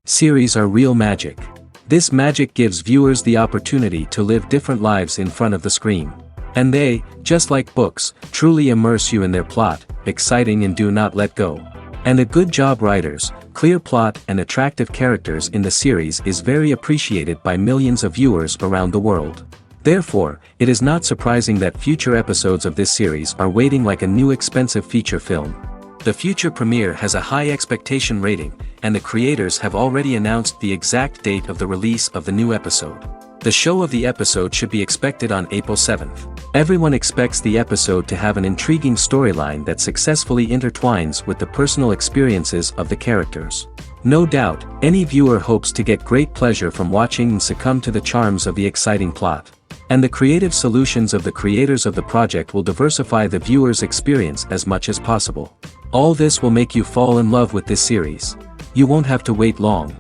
Series are real magic. This magic gives viewers the opportunity to live different lives in front of the screen. And they, just like books, truly immerse you in their plot, exciting and do not let go. And a good job writers, clear plot and attractive characters in the series is very appreciated by millions of viewers around the world. Therefore, it is not surprising that future episodes of this series are waiting like a new expensive feature film. The future premiere has a high expectation rating, and the creators have already announced the exact date of the release of the new episode. The show of the episode should be expected on April 7th. Everyone expects the episode to have an intriguing storyline that successfully intertwines with the personal experiences of the characters. No doubt, any viewer hopes to get great pleasure from watching and succumb to the charms of the exciting plot. And the creative solutions of the creators of the project will diversify the viewer's experience as much as possible. All this will make you fall in love with this series. You won't have to wait long.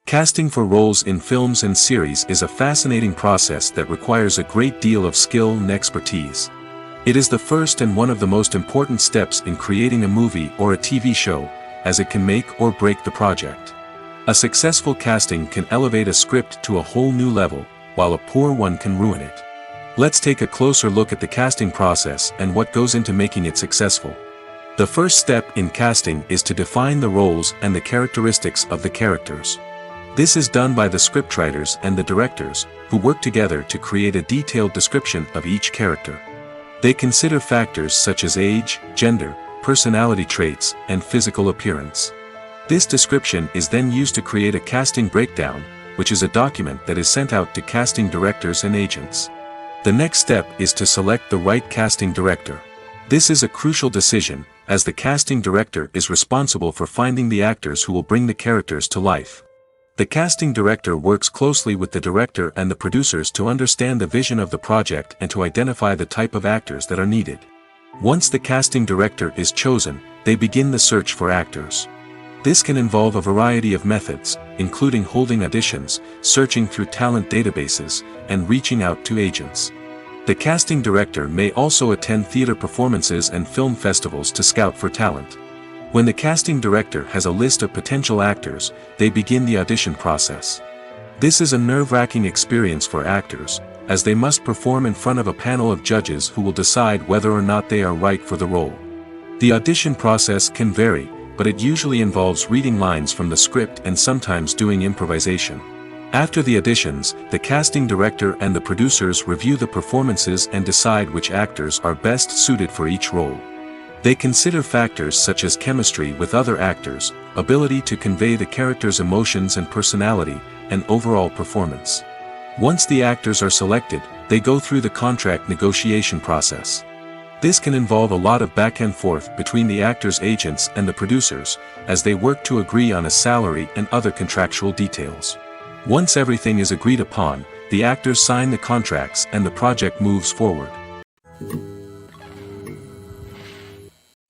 Casting for roles in films and series is a fascinating process that requires a great deal of skill and expertise. It is the first and one of the most important steps in creating a movie or a TV show, as it can make or break the project. A successful casting can elevate a script to a whole new level, while a poor one can ruin it. Let's take a closer look at the casting process and what goes into making it successful. The first step in casting is to define the roles and the characteristics of the characters. This is done by the scriptwriters and the directors, who work together to create a detailed description of each character. They consider factors such as age, gender, personality traits, and physical appearance. This description is then used to create a casting breakdown, which is a document that is sent out to casting directors and agents. The next step is to select the right casting director. This is a crucial decision, as the casting director is responsible for finding the actors who will bring the characters to life. The casting director works closely with the director and the producers to understand the vision of the project and to identify the type of actors that are needed. Once the casting director is chosen, they begin the search for actors. This can involve a variety of methods, including holding auditions, searching through talent databases, and reaching out to agents. The casting director may also attend theater performances and film festivals to scout for talent. When the casting director has a list of potential actors, they begin the audition process. This is a nerve-wracking experience for actors, as they must perform in front of a panel of judges who will decide whether or not they are right for the role. The audition process can vary, but it usually involves reading lines from the script and sometimes doing improvisation. After the auditions, the casting director and the producers review the performances and decide which actors are best suited for each role. They consider factors such as chemistry with other actors, ability to convey the character's emotions and personality, and overall performance. Once the actors are selected, they go through the contract negotiation process. This can involve a lot of back and forth between the actors' agents and the producers, as they work to agree on a salary and other contractual details. Once everything is agreed upon, the actors sign the contracts and the project moves forward.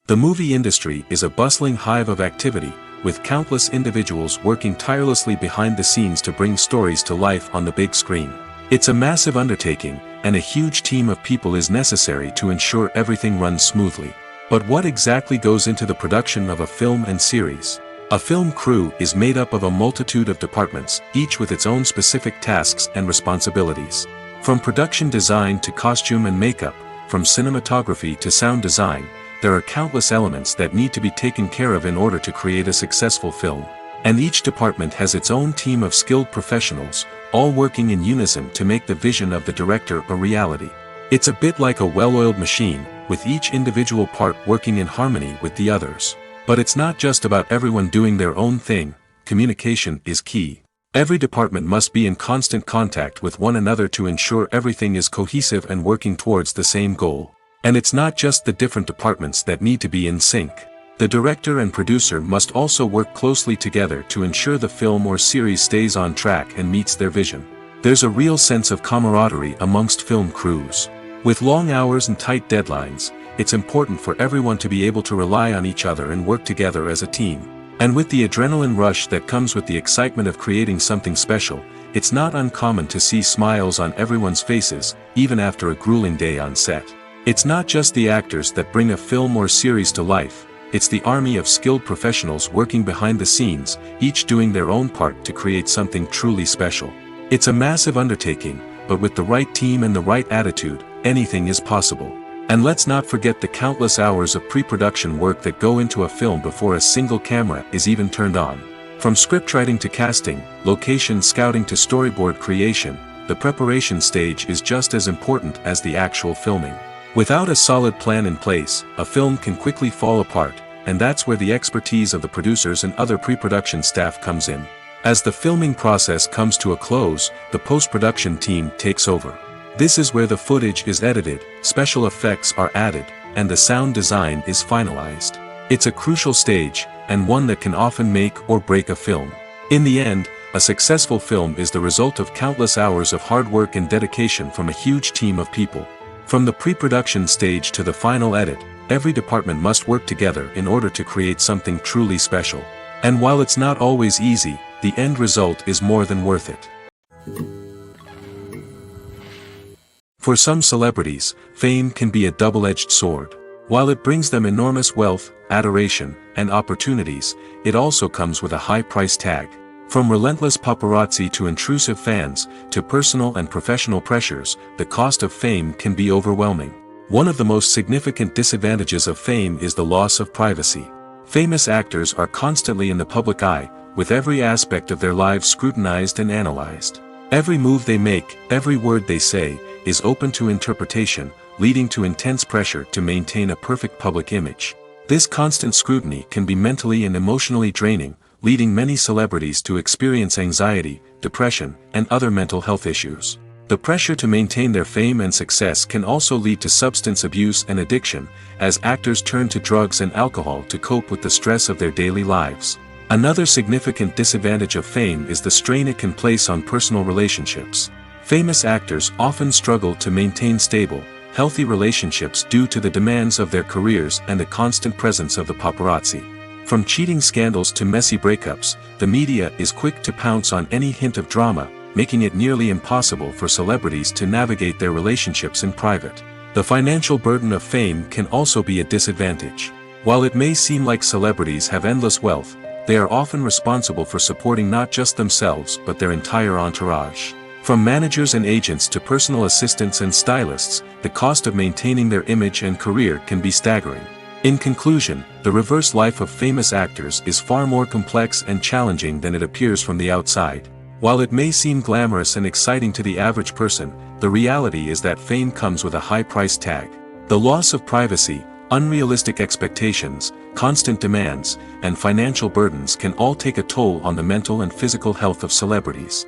The movie industry is a bustling hive of activity, with countless individuals working tirelessly behind the scenes to bring stories to life on the big screen. It's a massive undertaking, and a huge team of people is necessary to ensure everything runs smoothly. But what exactly goes into the production of a film and series? A film crew is made up of a multitude of departments, each with its own specific tasks and responsibilities. From production design to costume and makeup, from cinematography to sound design, there are countless elements that need to be taken care of in order to create a successful film. And each department has its own team of skilled professionals, all working in unison to make the vision of the director a reality. It's a bit like a well-oiled machine, with each individual part working in harmony with the others. But it's not just about everyone doing their own thing. Communication is key. Every department must be in constant contact with one another to ensure everything is cohesive and working towards the same goal. And it's not just the different departments that need to be in sync. The director and producer must also work closely together to ensure the film or series stays on track and meets their vision. There's a real sense of camaraderie amongst film crews. With long hours and tight deadlines, it's important for everyone to be able to rely on each other and work together as a team. And with the adrenaline rush that comes with the excitement of creating something special, it's not uncommon to see smiles on everyone's faces, even after a grueling day on set. It's not just the actors that bring a film or series to life. it's the army of skilled professionals working behind the scenes, each doing their own part to create something truly special. It's a massive undertaking, but with the right team and the right attitude, anything is possible. And let's not forget the countless hours of pre-production work that go into a film before a single camera is even turned on. From scriptwriting to casting, location scouting to storyboard creation, the preparation stage is just as important as the actual filming. Without a solid plan in place, a film can quickly fall apart, and that's where the expertise of the producers and other pre-production staff comes in. As the filming process comes to a close, the post-production team takes over. This is where the footage is edited, special effects are added, and the sound design is finalized. It's a crucial stage, and one that can often make or break a film. In the end, a successful film is the result of countless hours of hard work and dedication from a huge team of people. From the pre-production stage to the final edit, every department must work together in order to create something truly special. And while it's not always easy, the end result is more than worth it. For some celebrities, fame can be a double-edged sword. While it brings them enormous wealth, adoration, and opportunities, it also comes with a high price tag. From relentless paparazzi to intrusive fans, to personal and professional pressures, the cost of fame can be overwhelming. One of the most significant disadvantages of fame is the loss of privacy. Famous actors are constantly in the public eye, with every aspect of their lives scrutinized and analyzed. Every move they make, every word they say, is open to interpretation, leading to intense pressure to maintain a perfect public image. This constant scrutiny can be mentally and emotionally draining, leading many celebrities to experience anxiety, depression, and other mental health issues. The pressure to maintain their fame and success can also lead to substance abuse and addiction, as actors turn to drugs and alcohol to cope with the stress of their daily lives. Another significant disadvantage of fame is the strain it can place on personal relationships. Famous actors often struggle to maintain stable, healthy relationships due to the demands of their careers and the constant presence of the paparazzi. From cheating scandals to messy breakups, the media is quick to pounce on any hint of drama, making it nearly impossible for celebrities to navigate their relationships in private. The financial burden of fame can also be a disadvantage. While it may seem like celebrities have endless wealth, they are often responsible for supporting not just themselves but their entire entourage. From managers and agents to personal assistants and stylists, the cost of maintaining their image and career can be staggering. In conclusion, the reverse life of famous actors is far more complex and challenging than it appears from the outside. While it may seem glamorous and exciting to the average person, the reality is that fame comes with a high price tag. The loss of privacy, unrealistic expectations, constant demands, and financial burdens can all take a toll on the mental and physical health of celebrities.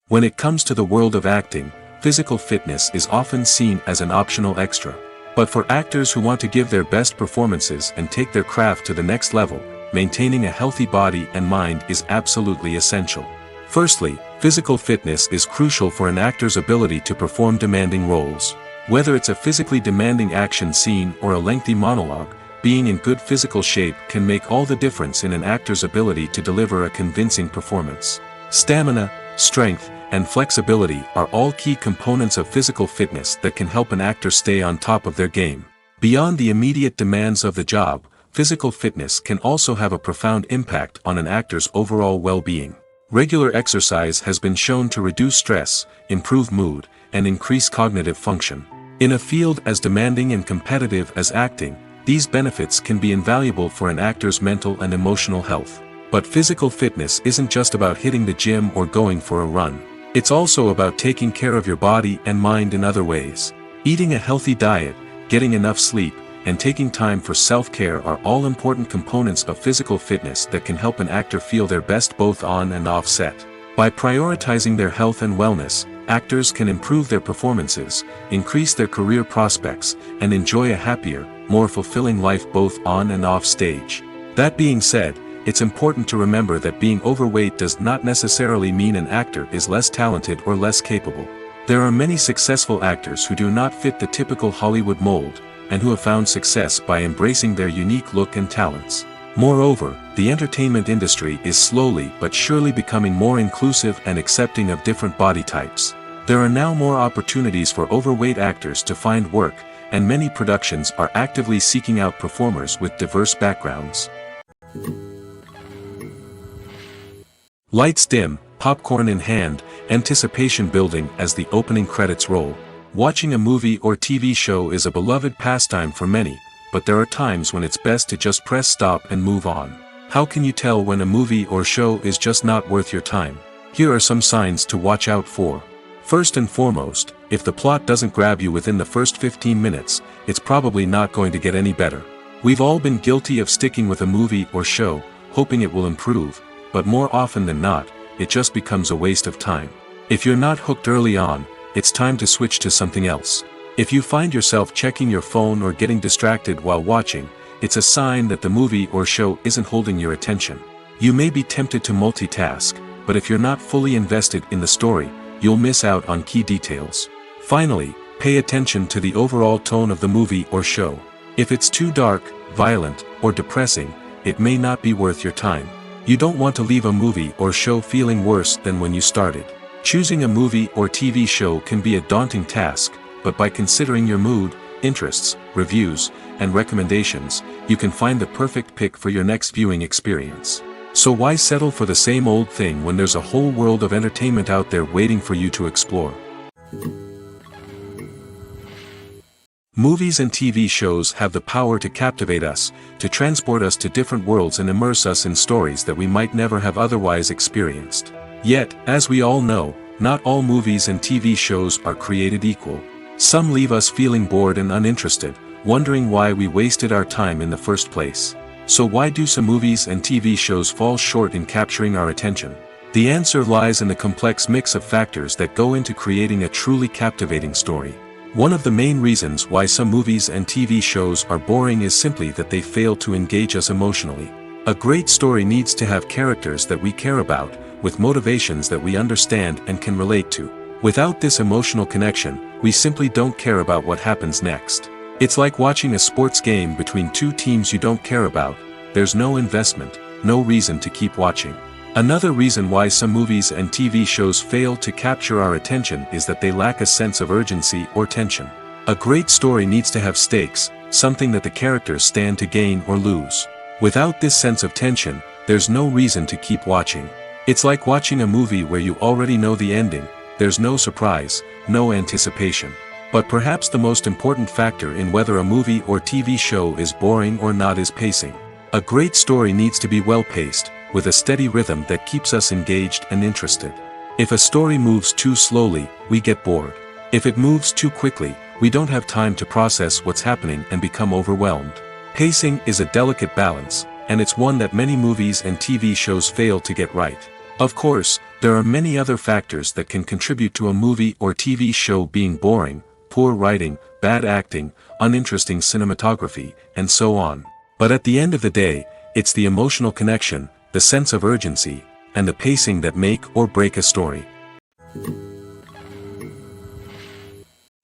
When it comes to the world of acting, physical fitness is often seen as an optional extra. But for actors who want to give their best performances and take their craft to the next level, maintaining a healthy body and mind is absolutely essential. Firstly, physical fitness is crucial for an actor's ability to perform demanding roles. Whether it's a physically demanding action scene or a lengthy monologue, being in good physical shape can make all the difference in an actor's ability to deliver a convincing performance. Stamina, strength, and flexibility are all key components of physical fitness that can help an actor stay on top of their game. Beyond the immediate demands of the job, physical fitness can also have a profound impact on an actor's overall well-being. Regular exercise has been shown to reduce stress, improve mood, and increase cognitive function. In a field as demanding and competitive as acting, these benefits can be invaluable for an actor's mental and emotional health. But physical fitness isn't just about hitting the gym or going for a run. It's also about taking care of your body and mind in other ways. Eating a healthy diet, getting enough sleep, and taking time for self-care are all important components of physical fitness that can help an actor feel their best both on and off set. By prioritizing their health and wellness, actors can improve their performances, increase their career prospects, and enjoy a happier, more fulfilling life both on and off stage. That being said, it's important to remember that being overweight does not necessarily mean an actor is less talented or less capable. There are many successful actors who do not fit the typical Hollywood mold, and who have found success by embracing their unique look and talents. Moreover, the entertainment industry is slowly but surely becoming more inclusive and accepting of different body types. There are now more opportunities for overweight actors to find work, and many productions are actively seeking out performers with diverse backgrounds. Lights dim, popcorn in hand, anticipation building as the opening credits roll. Watching a movie or TV show is a beloved pastime for many, but there are times when it's best to just press stop and move on. How can you tell when a movie or show is just not worth your time? Here are some signs to watch out for. First and foremost, if the plot doesn't grab you within the first 15 minutes, it's probably not going to get any better. We've all been guilty of sticking with a movie or show, hoping it will improve, but more often than not, it just becomes a waste of time. If you're not hooked early on, it's time to switch to something else. If you find yourself checking your phone or getting distracted while watching, it's a sign that the movie or show isn't holding your attention. You may be tempted to multitask, but if you're not fully invested in the story, you'll miss out on key details. Finally, pay attention to the overall tone of the movie or show. If it's too dark, violent, or depressing, it may not be worth your time. You don't want to leave a movie or show feeling worse than when you started. Choosing a movie or TV show can be a daunting task, but by considering your mood, interests, reviews, and recommendations, you can find the perfect pick for your next viewing experience. So why settle for the same old thing when there's a whole world of entertainment out there waiting for you to explore? Movies and TV shows have the power to captivate us, to transport us to different worlds and immerse us in stories that we might never have otherwise experienced. Yet, as we all know, not all movies and TV shows are created equal. Some leave us feeling bored and uninterested, wondering why we wasted our time in the first place. So why do some movies and TV shows fall short in capturing our attention? The answer lies in the complex mix of factors that go into creating a truly captivating story. One of the main reasons why some movies and TV shows are boring is simply that they fail to engage us emotionally. A great story needs to have characters that we care about, with motivations that we understand and can relate to. Without this emotional connection, we simply don't care about what happens next. It's like watching a sports game between two teams you don't care about. There's no investment, no reason to keep watching. Another reason why some movies and TV shows fail to capture our attention is that they lack a sense of urgency or tension. A great story needs to have stakes, something that the characters stand to gain or lose. Without this sense of tension, there's no reason to keep watching. It's like watching a movie where you already know the ending. There's no surprise, no anticipation. But perhaps the most important factor in whether a movie or TV show is boring or not is pacing. A great story needs to be well-paced, with a steady rhythm that keeps us engaged and interested. If a story moves too slowly, we get bored. If it moves too quickly, we don't have time to process what's happening and become overwhelmed. Pacing is a delicate balance, and it's one that many movies and TV shows fail to get right. Of course, there are many other factors that can contribute to a movie or TV show being boring: poor writing, bad acting, uninteresting cinematography, and so on. But at the end of the day, it's the emotional connection, the sense of urgency, and the pacing that make or break a story.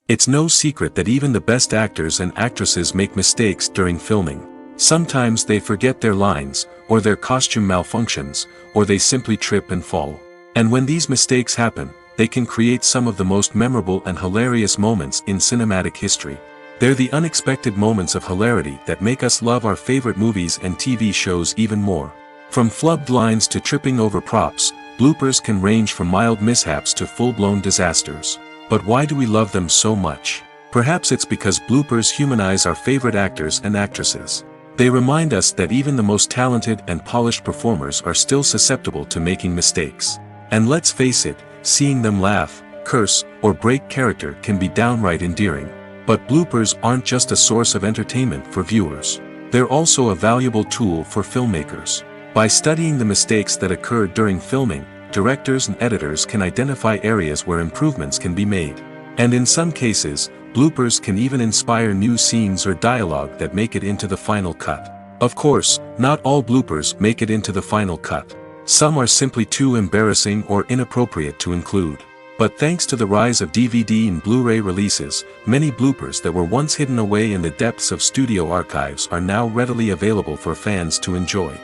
It's no secret that even the best actors and actresses make mistakes during filming. Sometimes they forget their lines, or their costume malfunctions, or they simply trip and fall. And when these mistakes happen, they can create some of the most memorable and hilarious moments in cinematic history. They're the unexpected moments of hilarity that make us love our favorite movies and TV shows even more. From flubbed lines to tripping over props, bloopers can range from mild mishaps to full-blown disasters. But why do we love them so much? Perhaps it's because bloopers humanize our favorite actors and actresses. They remind us that even the most talented and polished performers are still susceptible to making mistakes. And let's face it, seeing them laugh, curse, or break character can be downright endearing. But bloopers aren't just a source of entertainment for viewers. They're also a valuable tool for filmmakers. By studying the mistakes that occurred during filming, directors and editors can identify areas where improvements can be made. And in some cases, bloopers can even inspire new scenes or dialogue that make it into the final cut. Of course, not all bloopers make it into the final cut. Some are simply too embarrassing or inappropriate to include. But thanks to the rise of DVD and Blu-ray releases, many bloopers that were once hidden away in the depths of studio archives are now readily available for fans to enjoy.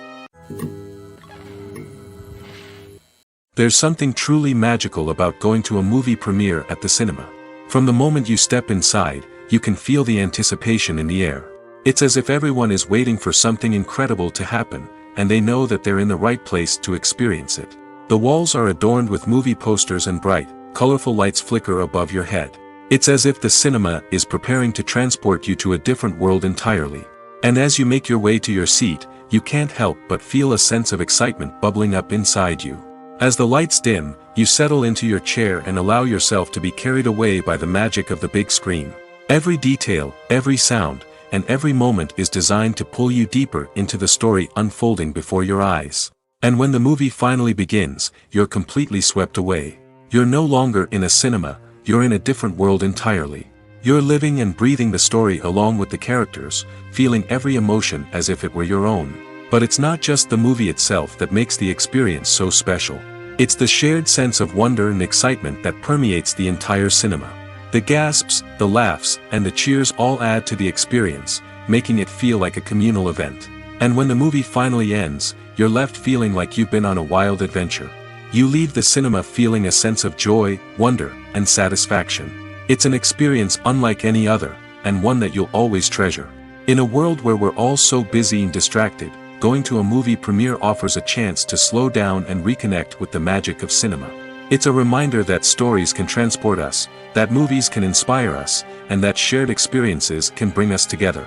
There's something truly magical about going to a movie premiere at the cinema. From the moment you step inside, you can feel the anticipation in the air. It's as if everyone is waiting for something incredible to happen, and they know that they're in the right place to experience it. The walls are adorned with movie posters and bright, colorful lights flicker above your head. It's as if the cinema is preparing to transport you to a different world entirely. And as you make your way to your seat, you can't help but feel a sense of excitement bubbling up inside you. As the lights dim, you settle into your chair and allow yourself to be carried away by the magic of the big screen. Every detail, every sound, and every moment is designed to pull you deeper into the story unfolding before your eyes. And when the movie finally begins, you're completely swept away. You're no longer in a cinema, you're in a different world entirely. You're living and breathing the story along with the characters, feeling every emotion as if it were your own. But it's not just the movie itself that makes the experience so special. It's the shared sense of wonder and excitement that permeates the entire cinema. The gasps, the laughs, and the cheers all add to the experience, making it feel like a communal event. And when the movie finally ends, you're left feeling like you've been on a wild adventure. You leave the cinema feeling a sense of joy, wonder, and satisfaction. It's an experience unlike any other, and one that you'll always treasure. In a world where we're all so busy and distracted, going to a movie premiere offers a chance to slow down and reconnect with the magic of cinema. It's a reminder that stories can transport us, that movies can inspire us, and that shared experiences can bring us together.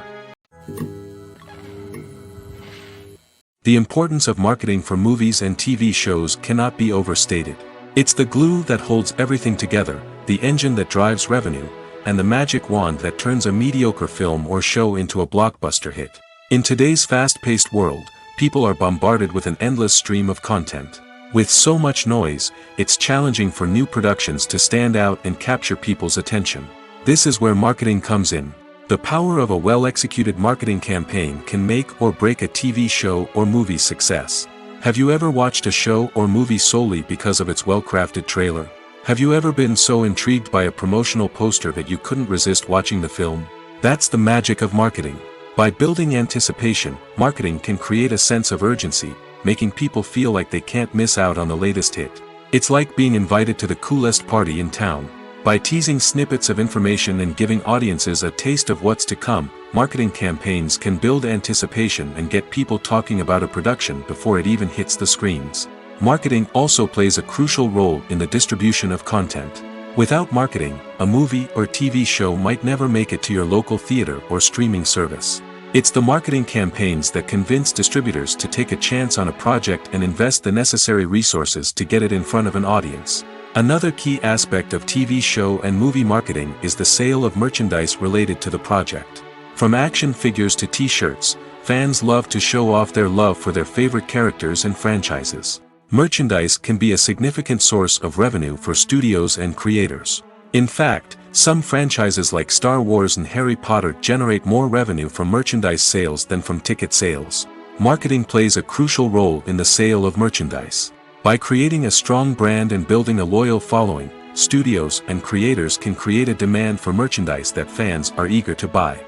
The importance of marketing for movies and TV shows cannot be overstated. It's the glue that holds everything together, the engine that drives revenue, and the magic wand that turns a mediocre film or show into a blockbuster hit. In today's fast-paced world, people are bombarded with an endless stream of content. With so much noise, it's challenging for new productions to stand out and capture people's attention. This is where marketing comes in. The power of a well-executed marketing campaign can make or break a TV show or movie's success. Have you ever watched a show or movie solely because of its well-crafted trailer? Have you ever been so intrigued by a promotional poster that you couldn't resist watching the film? That's the magic of marketing. By building anticipation, marketing can create a sense of urgency, making people feel like they can't miss out on the latest hit. It's like being invited to the coolest party in town. By teasing snippets of information and giving audiences a taste of what's to come, marketing campaigns can build anticipation and get people talking about a production before it even hits the screens. Marketing also plays a crucial role in the distribution of content. Without marketing, a movie or TV show might never make it to your local theater or streaming service. It's the marketing campaigns that convince distributors to take a chance on a project and invest the necessary resources to get it in front of an audience. Another key aspect of TV show and movie marketing is the sale of merchandise related to the project. From action figures to t-shirts, fans love to show off their love for their favorite characters and franchises. Merchandise can be a significant source of revenue for studios and creators. In fact, some franchises like Star Wars and Harry Potter generate more revenue from merchandise sales than from ticket sales. Marketing plays a crucial role in the sale of merchandise. By creating a strong brand and building a loyal following, studios and creators can create a demand for merchandise that fans are eager to buy.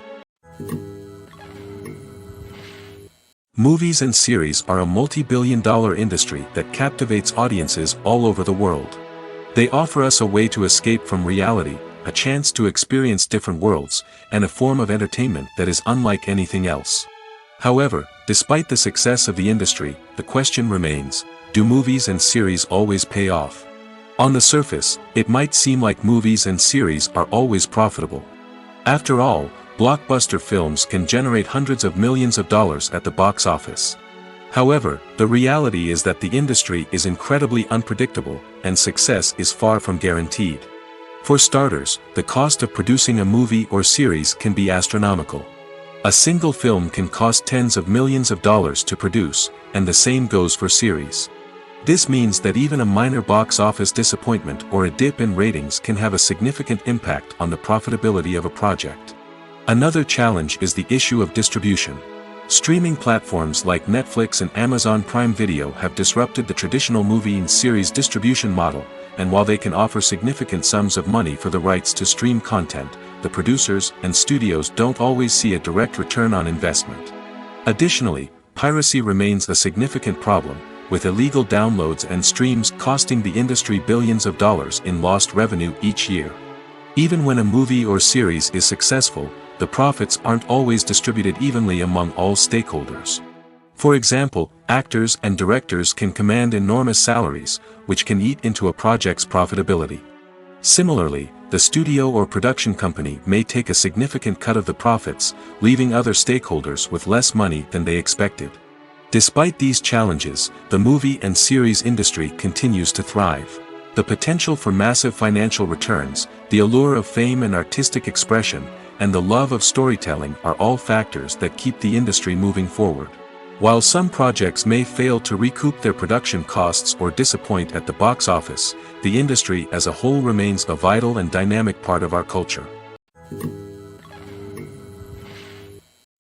Movies and series are a multi-billion-dollar industry that captivates audiences all over the world. They offer us a way to escape from reality, a chance to experience different worlds, and a form of entertainment that is unlike anything else. However, despite the success of the industry, the question remains, do movies and series always pay off? On the surface, it might seem like movies and series are always profitable. After all, blockbuster films can generate hundreds of millions of dollars at the box office. However, the reality is that the industry is incredibly unpredictable, and success is far from guaranteed. For starters, the cost of producing a movie or series can be astronomical. A single film can cost tens of millions of dollars to produce, and the same goes for series. This means that even a minor box office disappointment or a dip in ratings can have a significant impact on the profitability of a project. Another challenge is the issue of distribution. Streaming platforms like Netflix and Amazon Prime Video have disrupted the traditional movie and series distribution model, and while they can offer significant sums of money for the rights to stream content, the producers and studios don't always see a direct return on investment. Additionally, piracy remains a significant problem, with illegal downloads and streams costing the industry billions of dollars in lost revenue each year. Even when a movie or series is successful, the profits aren't always distributed evenly among all stakeholders. For example, actors and directors can command enormous salaries, which can eat into a project's profitability. Similarly, the studio or production company may take a significant cut of the profits, leaving other stakeholders with less money than they expected. Despite these challenges, the movie and series industry continues to thrive. The potential for massive financial returns, the allure of fame and artistic expression, and the love of storytelling are all factors that keep the industry moving forward. While some projects may fail to recoup their production costs or disappoint at the box office, the industry as a whole remains a vital and dynamic part of our culture.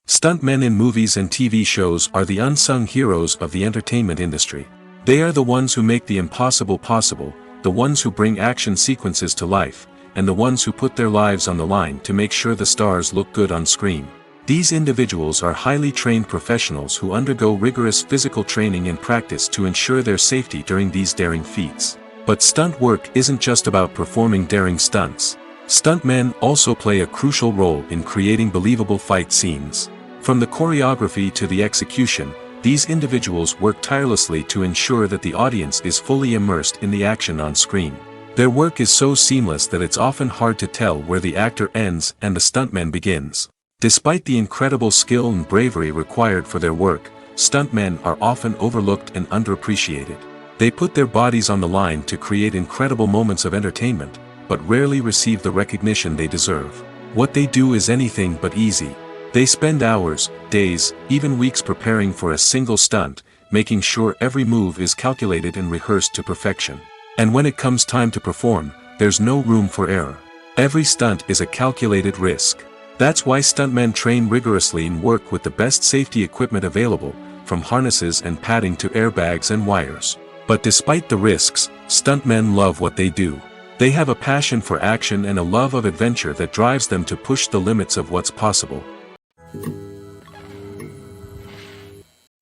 Stuntmen in movies and TV shows are the unsung heroes of the entertainment industry. They are the ones who make the impossible possible, the ones who bring action sequences to life, and the ones who put their lives on the line to make sure the stars look good on screen. These individuals are highly trained professionals who undergo rigorous physical training and practice to ensure their safety during these daring feats. But stunt work isn't just about performing daring stunts. Stuntmen also play a crucial role in creating believable fight scenes. From the choreography to the execution, these individuals work tirelessly to ensure that the audience is fully immersed in the action on screen. Their work is so seamless that it's often hard to tell where the actor ends and the stuntman begins. Despite the incredible skill and bravery required for their work, stuntmen are often overlooked and underappreciated. They put their bodies on the line to create incredible moments of entertainment, but rarely receive the recognition they deserve. What they do is anything but easy. They spend hours, days, even weeks preparing for a single stunt, making sure every move is calculated and rehearsed to perfection. And when it comes time to perform, there's no room for error. Every stunt is a calculated risk. That's why stuntmen train rigorously and work with the best safety equipment available, from harnesses and padding to airbags and wires. But despite the risks, stuntmen love what they do. They have a passion for action and a love of adventure that drives them to push the limits of what's possible.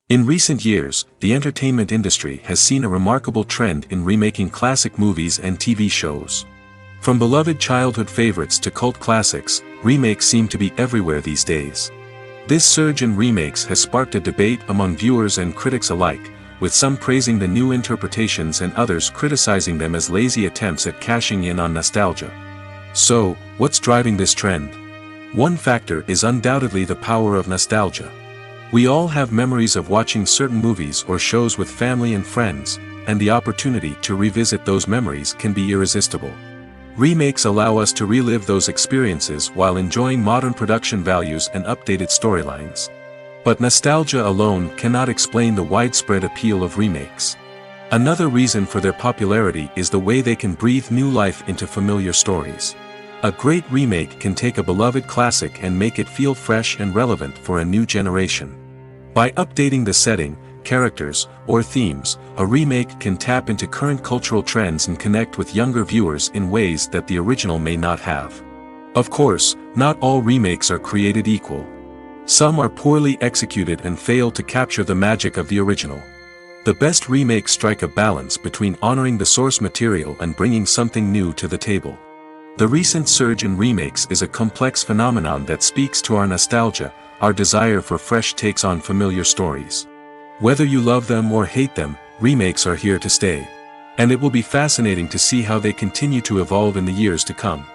In recent years, the entertainment industry has seen a remarkable trend in remaking classic movies and TV shows. From beloved childhood favorites to cult classics, remakes seem to be everywhere these days. This surge in remakes has sparked a debate among viewers and critics alike, with some praising the new interpretations and others criticizing them as lazy attempts at cashing in on nostalgia. So, what's driving this trend? One factor is undoubtedly the power of nostalgia. We all have memories of watching certain movies or shows with family and friends, and the opportunity to revisit those memories can be irresistible. Remakes allow us to relive those experiences while enjoying modern production values and updated storylines. But nostalgia alone cannot explain the widespread appeal of remakes. Another reason for their popularity is the way they can breathe new life into familiar stories. A great remake can take a beloved classic and make it feel fresh and relevant for a new generation. By updating the setting, characters, or themes, a remake can tap into current cultural trends and connect with younger viewers in ways that the original may not have. Of course, not all remakes are created equal. Some are poorly executed and fail to capture the magic of the original. The best remakes strike a balance between honoring the source material and bringing something new to the table. The recent surge in remakes is a complex phenomenon that speaks to our nostalgia, our desire for fresh takes on familiar stories. Whether you love them or hate them, remakes are here to stay. And it will be fascinating to see how they continue to evolve in the years to come.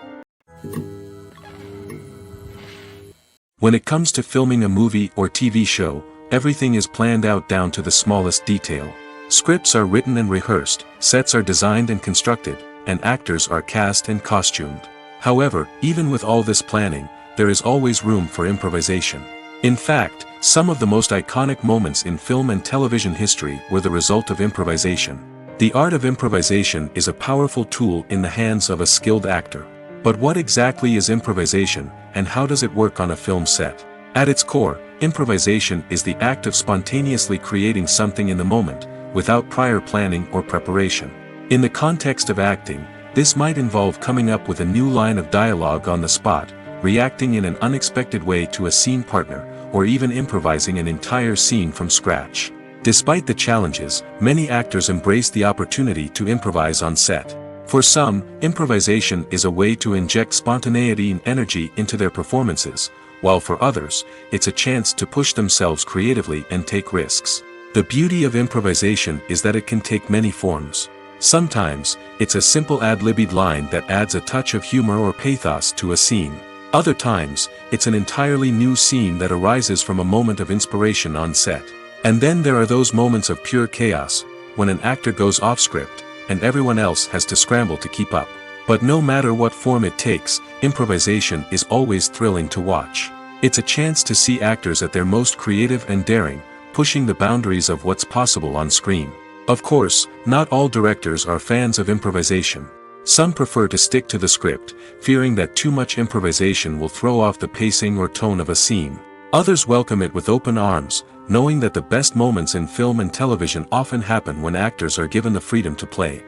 When it comes to filming a movie or TV show, everything is planned out down to the smallest detail. Scripts are written and rehearsed, sets are designed and constructed, and actors are cast and costumed. However, even with all this planning, there is always room for improvisation. In fact, some of the most iconic moments in film and television history were the result of improvisation. The art of improvisation is a powerful tool in the hands of a skilled actor. But what exactly is improvisation, and how does it work on a film set? At its core, improvisation is the act of spontaneously creating something in the moment, without prior planning or preparation. In the context of acting, this might involve coming up with a new line of dialogue on the spot, reacting in an unexpected way to a scene partner, or even improvising an entire scene from scratch. Despite the challenges, many actors embrace the opportunity to improvise on set. For some, improvisation is a way to inject spontaneity and energy into their performances, while for others, it's a chance to push themselves creatively and take risks. The beauty of improvisation is that it can take many forms. Sometimes, it's a simple ad-libbed line that adds a touch of humor or pathos to a scene. Other times, it's an entirely new scene that arises from a moment of inspiration on set. And then there are those moments of pure chaos, when an actor goes off script, and everyone else has to scramble to keep up. But no matter what form it takes, improvisation is always thrilling to watch. It's a chance to see actors at their most creative and daring, pushing the boundaries of what's possible on screen. Of course, not all directors are fans of improvisation. Some prefer to stick to the script, fearing that too much improvisation will throw off the pacing or tone of a scene. Others welcome it with open arms, knowing that the best moments in film and television often happen when actors are given the freedom to play.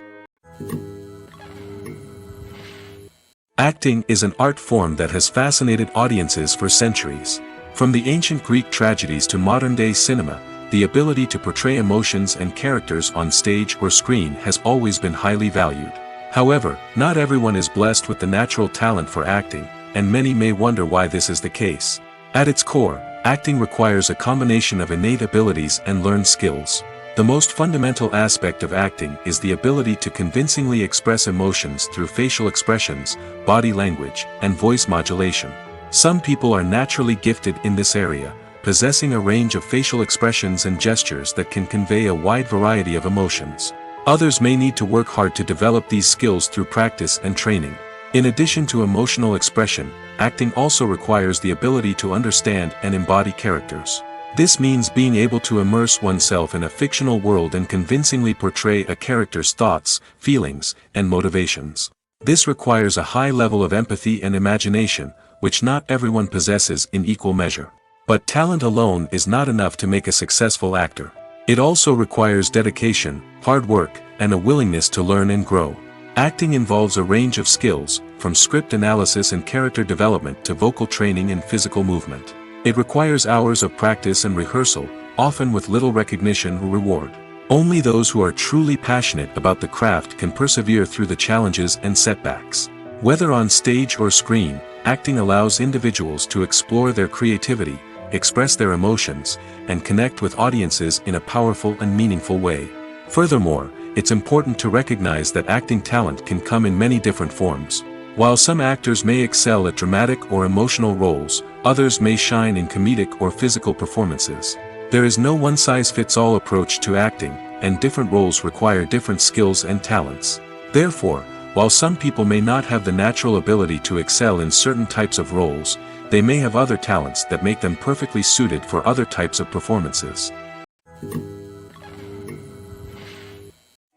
Acting is an art form that has fascinated audiences for centuries. From the ancient Greek tragedies to modern-day cinema, the ability to portray emotions and characters on stage or screen has always been highly valued. However, not everyone is blessed with the natural talent for acting, and many may wonder why this is the case. At its core, acting requires a combination of innate abilities and learned skills. The most fundamental aspect of acting is the ability to convincingly express emotions through facial expressions, body language, and voice modulation. Some people are naturally gifted in this area, possessing a range of facial expressions and gestures that can convey a wide variety of emotions. Others may need to work hard to develop these skills through practice and training. In addition to emotional expression, acting also requires the ability to understand and embody characters. This means being able to immerse oneself in a fictional world and convincingly portray a character's thoughts, feelings, and motivations. This requires a high level of empathy and imagination, which not everyone possesses in equal measure. But talent alone is not enough to make a successful actor. It also requires dedication, hard work, and a willingness to learn and grow. Acting involves a range of skills, from script analysis and character development to vocal training and physical movement. It requires hours of practice and rehearsal, often with little recognition or reward. Only those who are truly passionate about the craft can persevere through the challenges and setbacks. Whether on stage or screen, acting allows individuals to explore their creativity, express their emotions, and connect with audiences in a powerful and meaningful way. Furthermore, it's important to recognize that acting talent can come in many different forms. While some actors may excel at dramatic or emotional roles, others may shine in comedic or physical performances. There is no one-size-fits-all approach to acting, and different roles require different skills and talents. Therefore, while some people may not have the natural ability to excel in certain types of roles, they may have other talents that make them perfectly suited for other types of performances.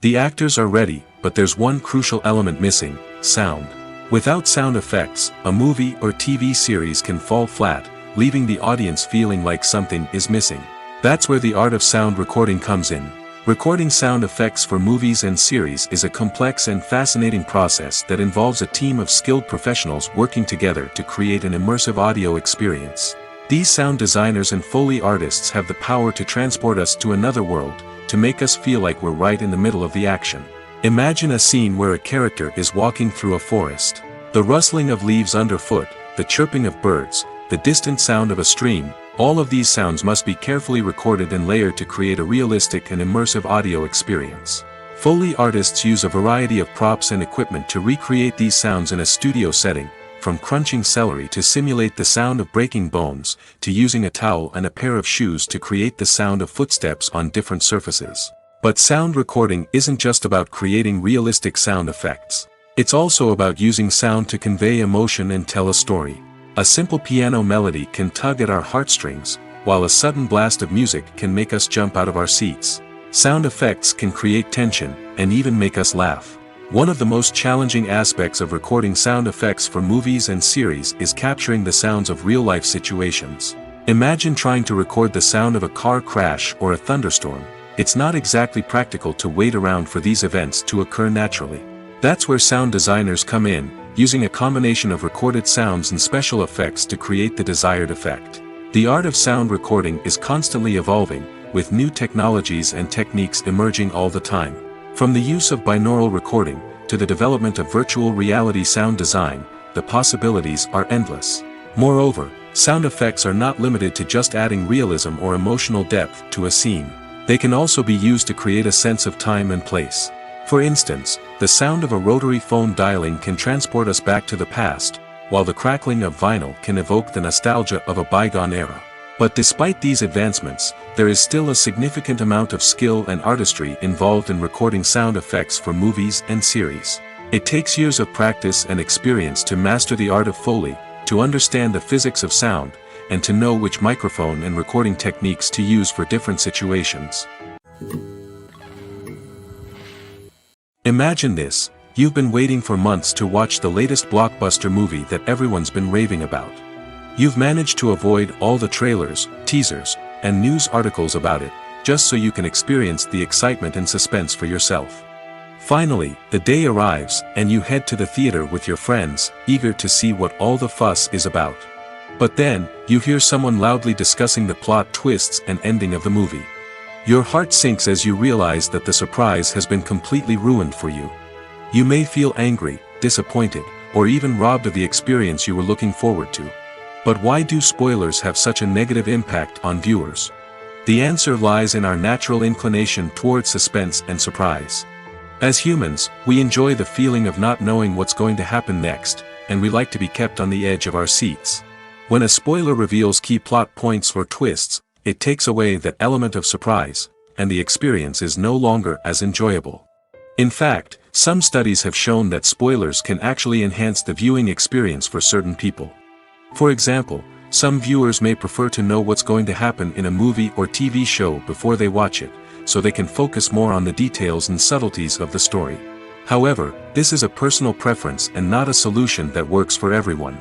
The actors are ready, but there's one crucial element missing: sound. Without sound effects, a movie or TV series can fall flat, leaving the audience feeling like something is missing. That's where the art of sound recording comes in. Recording sound effects for movies and series is a complex and fascinating process that involves a team of skilled professionals working together to create an immersive audio experience. These sound designers and Foley artists have the power to transport us to another world, to make us feel like we're right in the middle of the action. Imagine a scene where a character is walking through a forest. The rustling of leaves underfoot, the chirping of birds, the distant sound of a stream, all of these sounds must be carefully recorded and layered to create a realistic and immersive audio experience. Foley artists use a variety of props and equipment to recreate these sounds in a studio setting, from crunching celery to simulate the sound of breaking bones, to using a towel and a pair of shoes to create the sound of footsteps on different surfaces. But sound recording isn't just about creating realistic sound effects. It's also about using sound to convey emotion and tell a story. A simple piano melody can tug at our heartstrings, while a sudden blast of music can make us jump out of our seats. Sound effects can create tension, and even make us laugh. One of the most challenging aspects of recording sound effects for movies and series is capturing the sounds of real-life situations. Imagine trying to record the sound of a car crash or a thunderstorm. It's not exactly practical to wait around for these events to occur naturally. That's where sound designers come in, using a combination of recorded sounds and special effects to create the desired effect. The art of sound recording is constantly evolving, with new technologies and techniques emerging all the time. From the use of binaural recording, to the development of virtual reality sound design, the possibilities are endless. Moreover, sound effects are not limited to just adding realism or emotional depth to a scene. They can also be used to create a sense of time and place. For instance, the sound of a rotary phone dialing can transport us back to the past, while the crackling of vinyl can evoke the nostalgia of a bygone era. But despite these advancements, there is still a significant amount of skill and artistry involved in recording sound effects for movies and series. It takes years of practice and experience to master the art of Foley, to understand the physics of sound, and to know which microphone and recording techniques to use for different situations. Imagine this: you've been waiting for months to watch the latest blockbuster movie that everyone's been raving about. You've managed to avoid all the trailers, teasers, and news articles about it, just so you can experience the excitement and suspense for yourself. Finally, the day arrives, and you head to the theater with your friends, eager to see what all the fuss is about. But then, you hear someone loudly discussing the plot twists and ending of the movie. Your heart sinks as you realize that the surprise has been completely ruined for you. You may feel angry, disappointed, or even robbed of the experience you were looking forward to. But why do spoilers have such a negative impact on viewers? The answer lies in our natural inclination toward suspense and surprise. As humans, we enjoy the feeling of not knowing what's going to happen next, and we like to be kept on the edge of our seats. When a spoiler reveals key plot points or twists, it takes away that element of surprise, and the experience is no longer as enjoyable. In fact, some studies have shown that spoilers can actually enhance the viewing experience for certain people. For example, some viewers may prefer to know what's going to happen in a movie or TV show before they watch it, so they can focus more on the details and subtleties of the story. However, this is a personal preference and not a solution that works for everyone.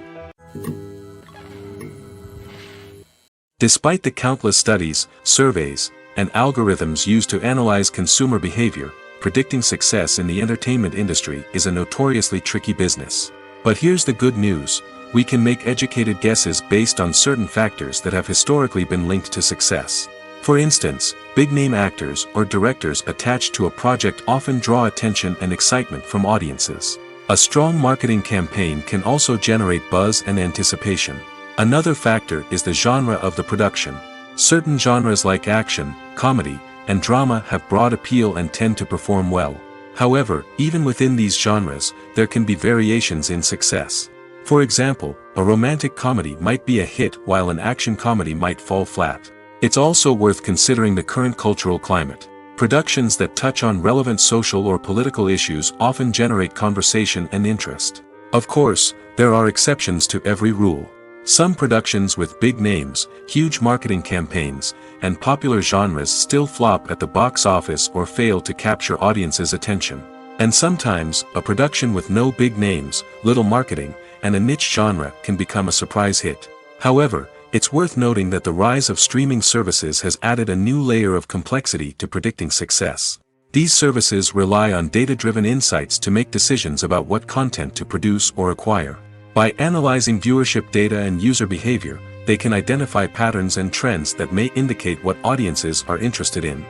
Despite the countless studies, surveys, and algorithms used to analyze consumer behavior, predicting success in the entertainment industry is a notoriously tricky business. But here's the good news: we can make educated guesses based on certain factors that have historically been linked to success. For instance, big-name actors or directors attached to a project often draw attention and excitement from audiences. A strong marketing campaign can also generate buzz and anticipation. Another factor is the genre of the production. Certain genres like action, comedy, and drama have broad appeal and tend to perform well. However, even within these genres, there can be variations in success. For example, a romantic comedy might be a hit while an action comedy might fall flat. It's also worth considering the current cultural climate. Productions that touch on relevant social or political issues often generate conversation and interest. Of course, there are exceptions to every rule. Some productions with big names, huge marketing campaigns, and popular genres still flop at the box office or fail to capture audiences' attention. And sometimes, a production with no big names, little marketing, and a niche genre can become a surprise hit. However, it's worth noting that the rise of streaming services has added a new layer of complexity to predicting success. These services rely on data-driven insights to make decisions about what content to produce or acquire. By analyzing viewership data and user behavior, they can identify patterns and trends that may indicate what audiences are interested in.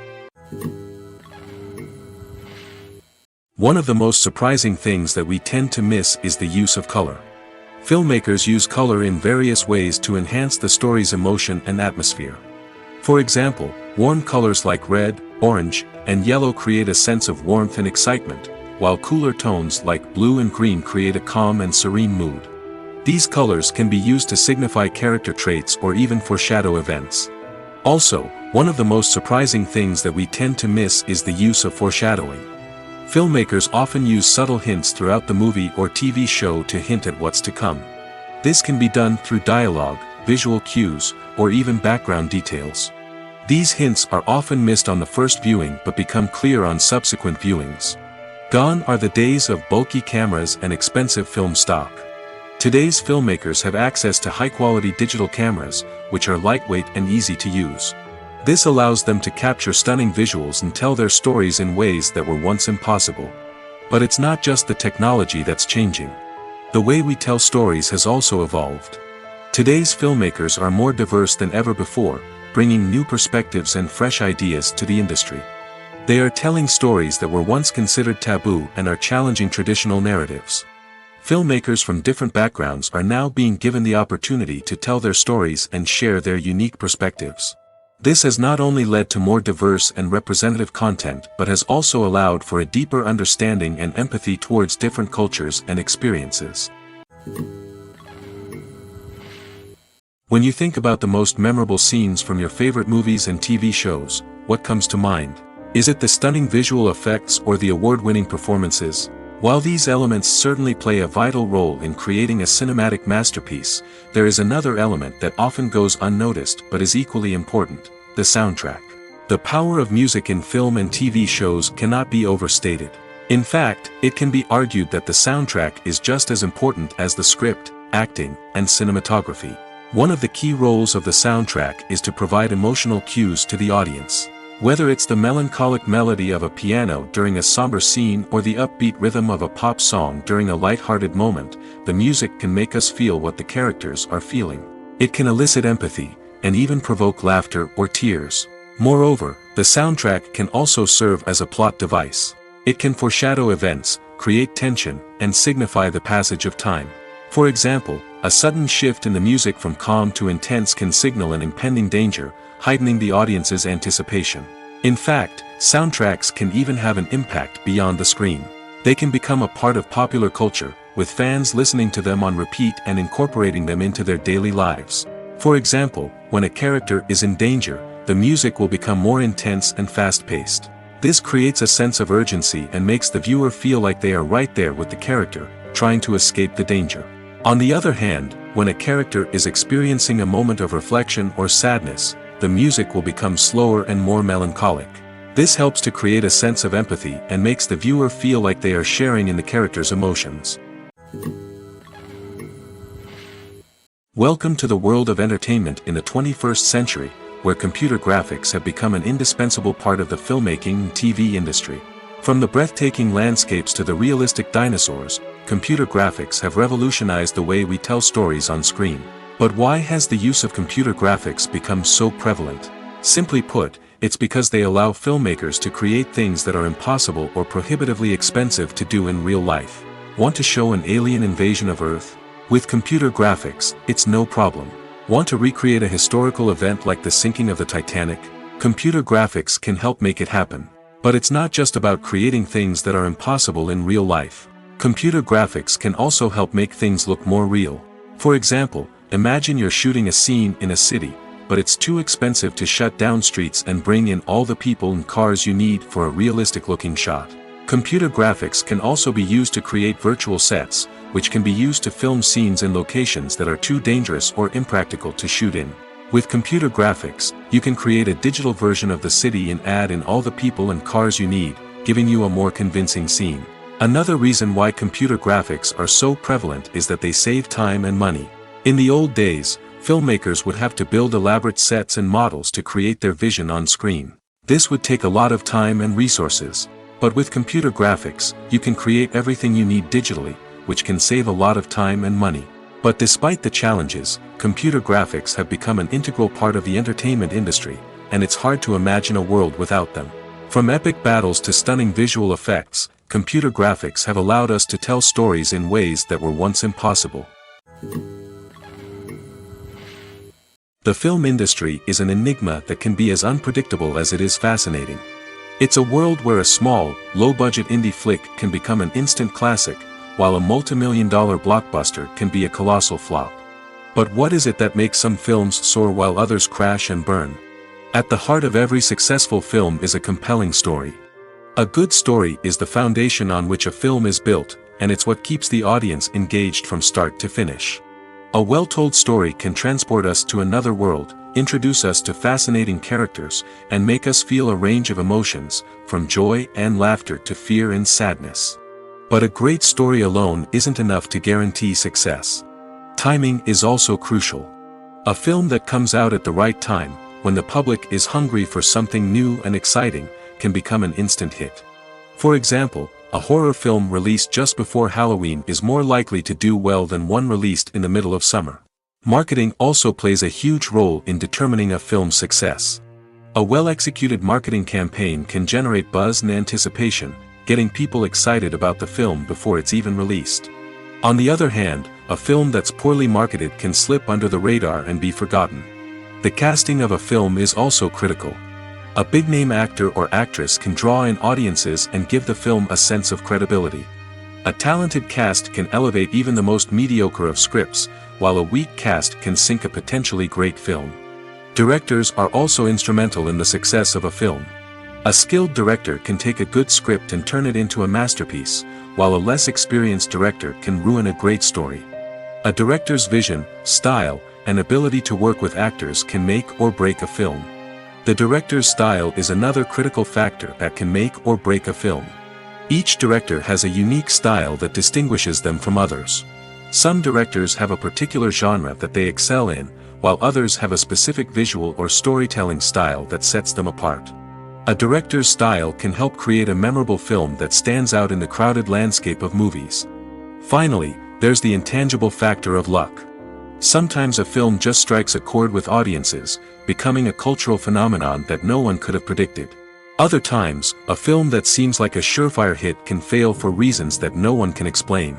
One of the most surprising things that we tend to miss is the use of color. Filmmakers use color in various ways to enhance the story's emotion and atmosphere. For example, warm colors like red, orange, and yellow create a sense of warmth and excitement, while cooler tones like blue and green create a calm and serene mood. These colors can be used to signify character traits or even foreshadow events. Also, one of the most surprising things that we tend to miss is the use of foreshadowing. Filmmakers often use subtle hints throughout the movie or TV show to hint at what's to come. This can be done through dialogue, visual cues, or even background details. These hints are often missed on the first viewing but become clear on subsequent viewings. Gone are the days of bulky cameras and expensive film stock. Today's filmmakers have access to high-quality digital cameras, which are lightweight and easy to use. This allows them to capture stunning visuals and tell their stories in ways that were once impossible. But it's not just the technology that's changing. The way we tell stories has also evolved. Today's filmmakers are more diverse than ever before, bringing new perspectives and fresh ideas to the industry. They are telling stories that were once considered taboo and are challenging traditional narratives. Filmmakers from different backgrounds are now being given the opportunity to tell their stories and share their unique perspectives. This has not only led to more diverse and representative content but has also allowed for a deeper understanding and empathy towards different cultures and experiences. When you think about the most memorable scenes from your favorite movies and TV shows, what comes to mind? Is it the stunning visual effects or the award-winning performances? While these elements certainly play a vital role in creating a cinematic masterpiece, there is another element that often goes unnoticed but is equally important: the soundtrack. The power of music in film and TV shows cannot be overstated. In fact, it can be argued that the soundtrack is just as important as the script, acting, and cinematography. One of the key roles of the soundtrack is to provide emotional cues to the audience. Whether it's the melancholic melody of a piano during a somber scene or the upbeat rhythm of a pop song during a light-hearted moment, the music can make us feel what the characters are feeling. It can elicit empathy, and even provoke laughter or tears. Moreover, the soundtrack can also serve as a plot device. It can foreshadow events, create tension, and signify the passage of time. For example, a sudden shift in the music from calm to intense can signal an impending danger, heightening the audience's anticipation. In fact, soundtracks can even have an impact beyond the screen. They can become a part of popular culture, with fans listening to them on repeat and incorporating them into their daily lives. For example, when a character is in danger, the music will become more intense and fast-paced. This creates a sense of urgency and makes the viewer feel like they are right there with the character, trying to escape the danger. On the other hand, when a character is experiencing a moment of reflection or sadness, the music will become slower and more melancholic. This helps to create a sense of empathy and makes the viewer feel like they are sharing in the character's emotions. Welcome to the world of entertainment in the 21st century, where computer graphics have become an indispensable part of the filmmaking and TV industry. From the breathtaking landscapes to the realistic dinosaurs, computer graphics have revolutionized the way we tell stories on screen. But why has the use of computer graphics become so prevalent? Simply put, it's because they allow filmmakers to create things that are impossible or prohibitively expensive to do in real life. Want to show an alien invasion of Earth? With computer graphics, it's no problem. Want to recreate a historical event like the sinking of the Titanic? Computer graphics can help make it happen. But it's not just about creating things that are impossible in real life. Computer graphics can also help make things look more real. For example, imagine you're shooting a scene in a city, but it's too expensive to shut down streets and bring in all the people and cars you need for a realistic-looking shot. Computer graphics can also be used to create virtual sets, which can be used to film scenes in locations that are too dangerous or impractical to shoot in. With computer graphics, you can create a digital version of the city and add in all the people and cars you need, giving you a more convincing scene. Another reason why computer graphics are so prevalent is that they save time and money. In the old days, filmmakers would have to build elaborate sets and models to create their vision on screen. This would take a lot of time and resources. But with computer graphics, you can create everything you need digitally, which can save a lot of time and money. But despite the challenges, computer graphics have become an integral part of the entertainment industry, and it's hard to imagine a world without them. From epic battles to stunning visual effects, computer graphics have allowed us to tell stories in ways that were once impossible. The film industry is an enigma that can be as unpredictable as it is fascinating. It's a world where a small, low-budget indie flick can become an instant classic, while a multi-million-dollar blockbuster can be a colossal flop. But what is it that makes some films soar while others crash and burn? At the heart of every successful film is a compelling story. A good story is the foundation on which a film is built, and it's what keeps the audience engaged from start to finish. A well-told story can transport us to another world, introduce us to fascinating characters, and make us feel a range of emotions, from joy and laughter to fear and sadness. But a great story alone isn't enough to guarantee success. Timing is also crucial. A film that comes out at the right time, when the public is hungry for something new and exciting, can become an instant hit. For example, a horror film released just before Halloween is more likely to do well than one released in the middle of summer. Marketing also plays a huge role in determining a film's success. A well-executed marketing campaign can generate buzz and anticipation, getting people excited about the film before it's even released. On the other hand, a film that's poorly marketed can slip under the radar and be forgotten. The casting of a film is also critical. A big-name actor or actress can draw in audiences and give the film a sense of credibility. A talented cast can elevate even the most mediocre of scripts, while a weak cast can sink a potentially great film. Directors are also instrumental in the success of a film. A skilled director can take a good script and turn it into a masterpiece, while a less experienced director can ruin a great story. A director's vision, style, and ability to work with actors can make or break a film. The director's style is another critical factor that can make or break a film. Each director has a unique style that distinguishes them from others. Some directors have a particular genre that they excel in, while others have a specific visual or storytelling style that sets them apart. A director's style can help create a memorable film that stands out in the crowded landscape of movies. Finally, there's the intangible factor of luck. Sometimes a film just strikes a chord with audiences, becoming a cultural phenomenon that no one could have predicted. Other times, a film that seems like a surefire hit can fail for reasons that no one can explain.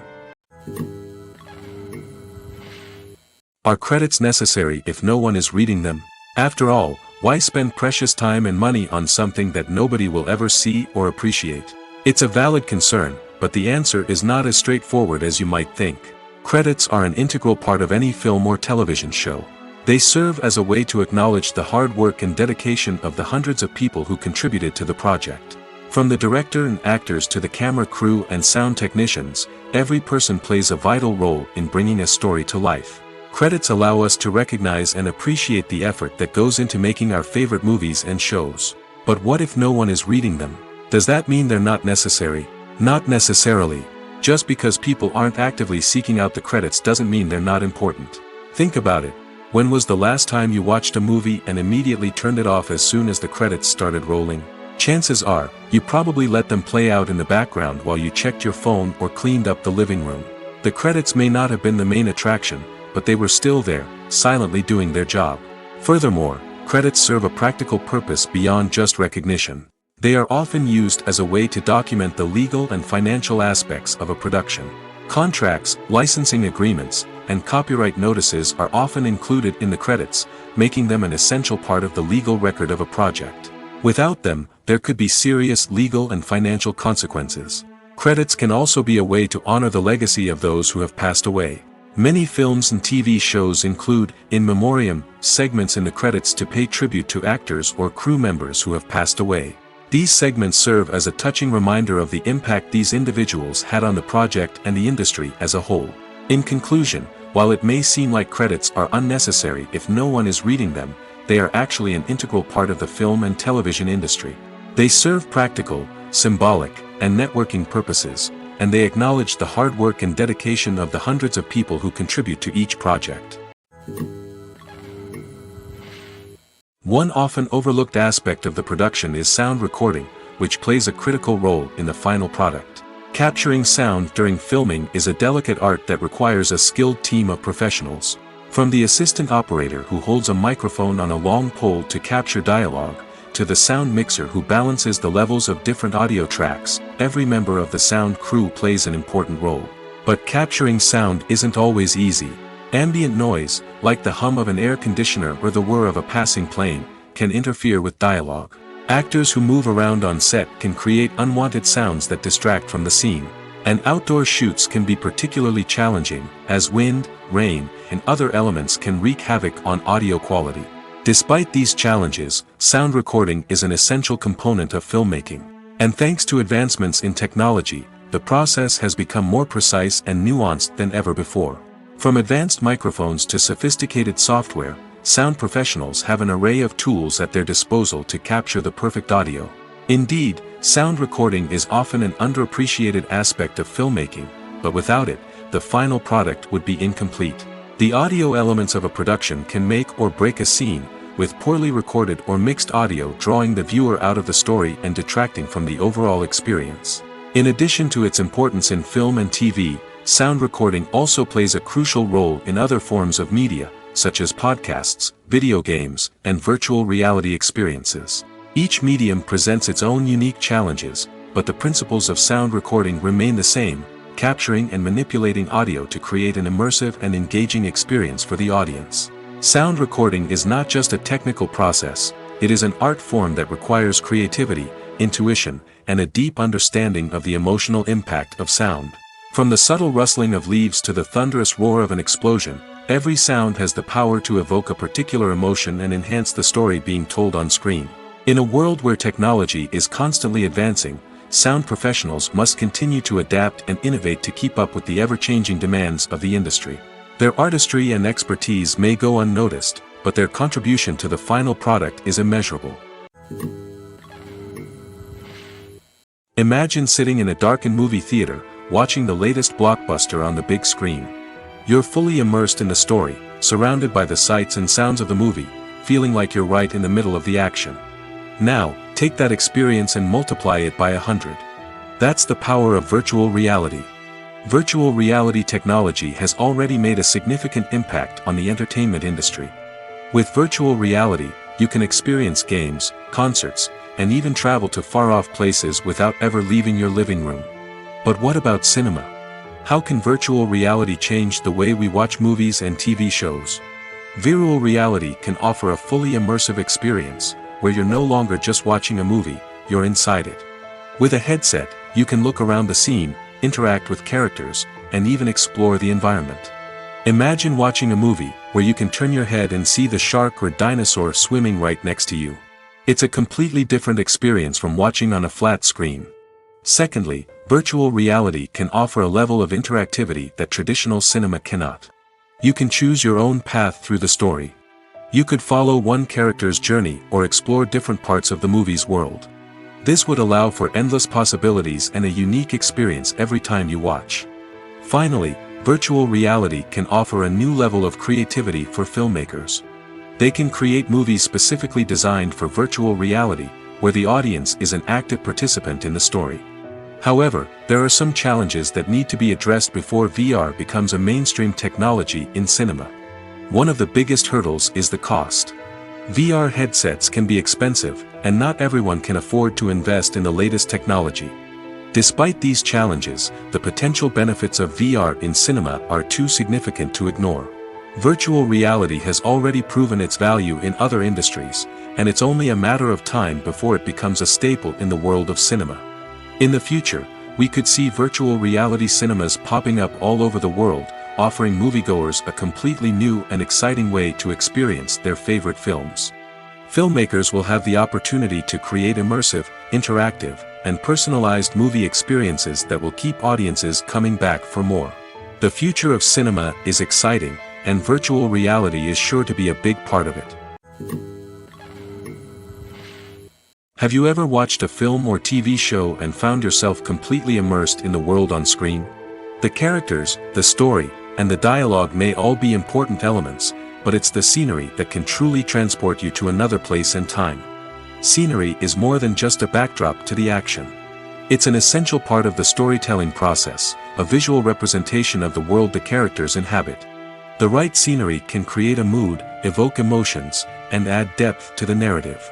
Are credits necessary if no one is reading them? After all, why spend precious time and money on something that nobody will ever see or appreciate? It's a valid concern, but the answer is not as straightforward as you might think. Credits are an integral part of any film or television show. They serve as a way to acknowledge the hard work and dedication of the hundreds of people who contributed to the project. From the director and actors to the camera crew and sound technicians, every person plays a vital role in bringing a story to life. Credits allow us to recognize and appreciate the effort that goes into making our favorite movies and shows. But what if no one is reading them? Does that mean they're not necessary? Not necessarily. Just because people aren't actively seeking out the credits doesn't mean they're not important. Think about it. When was the last time you watched a movie and immediately turned it off as soon as the credits started rolling? Chances are, you probably let them play out in the background while you checked your phone or cleaned up the living room. The credits may not have been the main attraction, but they were still there, silently doing their job. Furthermore, credits serve a practical purpose beyond just recognition. They are often used as a way to document the legal and financial aspects of a production. Contracts, licensing agreements, and copyright notices are often included in the credits, making them an essential part of the legal record of a project. Without them, there could be serious legal and financial consequences. Credits can also be a way to honor the legacy of those who have passed away. Many films and TV shows include, in memoriam, segments in the credits to pay tribute to actors or crew members who have passed away. These segments serve as a touching reminder of the impact these individuals had on the project and the industry as a whole. In conclusion, while it may seem like credits are unnecessary if no one is reading them, they are actually an integral part of the film and television industry. They serve practical, symbolic, and networking purposes, and they acknowledge the hard work and dedication of the hundreds of people who contribute to each project. One often overlooked aspect of the production is sound recording, which plays a critical role in the final product. Capturing sound during filming is a delicate art that requires a skilled team of professionals. From the assistant operator who holds a microphone on a long pole to capture dialogue, to the sound mixer who balances the levels of different audio tracks, every member of the sound crew plays an important role. But capturing sound isn't always easy. Ambient noise, like the hum of an air conditioner or the whir of a passing plane, can interfere with dialogue. Actors who move around on set can create unwanted sounds that distract from the scene. And outdoor shoots can be particularly challenging, as wind, rain, and other elements can wreak havoc on audio quality. Despite these challenges, sound recording is an essential component of filmmaking. And thanks to advancements in technology, the process has become more precise and nuanced than ever before. From advanced microphones to sophisticated software, sound professionals have an array of tools at their disposal to capture the perfect audio. Indeed, sound recording is often an underappreciated aspect of filmmaking, but without it, the final product would be incomplete. The audio elements of a production can make or break a scene, with poorly recorded or mixed audio drawing the viewer out of the story and detracting from the overall experience. In addition to its importance in film and TV, sound recording also plays a crucial role in other forms of media, such as podcasts, video games, and virtual reality experiences. Each medium presents its own unique challenges, but the principles of sound recording remain the same, capturing and manipulating audio to create an immersive and engaging experience for the audience. Sound recording is not just a technical process, it is an art form that requires creativity, intuition, and a deep understanding of the emotional impact of sound. From the subtle rustling of leaves to the thunderous roar of an explosion, every sound has the power to evoke a particular emotion and enhance the story being told on screen. In a world where technology is constantly advancing, sound professionals must continue to adapt and innovate to keep up with the ever-changing demands of the industry. Their artistry and expertise may go unnoticed, but their contribution to the final product is immeasurable. Imagine sitting in a darkened movie theater, watching the latest blockbuster on the big screen. You're fully immersed in the story, surrounded by the sights and sounds of the movie, feeling like you're right in the middle of the action. Now, take that experience and multiply it by 100. That's the power of virtual reality. Virtual reality technology has already made a significant impact on the entertainment industry. With virtual reality, you can experience games, concerts, and even travel to far-off places without ever leaving your living room. But what about cinema? How can virtual reality change the way we watch movies and TV shows? Virtual reality can offer a fully immersive experience, where you're no longer just watching a movie, you're inside it. With a headset, you can look around the scene, interact with characters, and even explore the environment. Imagine watching a movie, where you can turn your head and see the shark or dinosaur swimming right next to you. It's a completely different experience from watching on a flat screen. Secondly, virtual reality can offer a level of interactivity that traditional cinema cannot. You can choose your own path through the story. You could follow one character's journey or explore different parts of the movie's world. This would allow for endless possibilities and a unique experience every time you watch. Finally, virtual reality can offer a new level of creativity for filmmakers. They can create movies specifically designed for virtual reality, where the audience is an active participant in the story. However, there are some challenges that need to be addressed before VR becomes a mainstream technology in cinema. One of the biggest hurdles is the cost. VR headsets can be expensive, and not everyone can afford to invest in the latest technology. Despite these challenges, the potential benefits of VR in cinema are too significant to ignore. Virtual reality has already proven its value in other industries, and it's only a matter of time before it becomes a staple in the world of cinema. In the future, we could see virtual reality cinemas popping up all over the world, offering moviegoers a completely new and exciting way to experience their favorite films. Filmmakers will have the opportunity to create immersive, interactive, and personalized movie experiences that will keep audiences coming back for more. The future of cinema is exciting, and virtual reality is sure to be a big part of it. Have you ever watched a film or TV show and found yourself completely immersed in the world on screen? The characters, the story, and the dialogue may all be important elements, but it's the scenery that can truly transport you to another place and time. Scenery is more than just a backdrop to the action. It's an essential part of the storytelling process, a visual representation of the world the characters inhabit. The right scenery can create a mood, evoke emotions, and add depth to the narrative.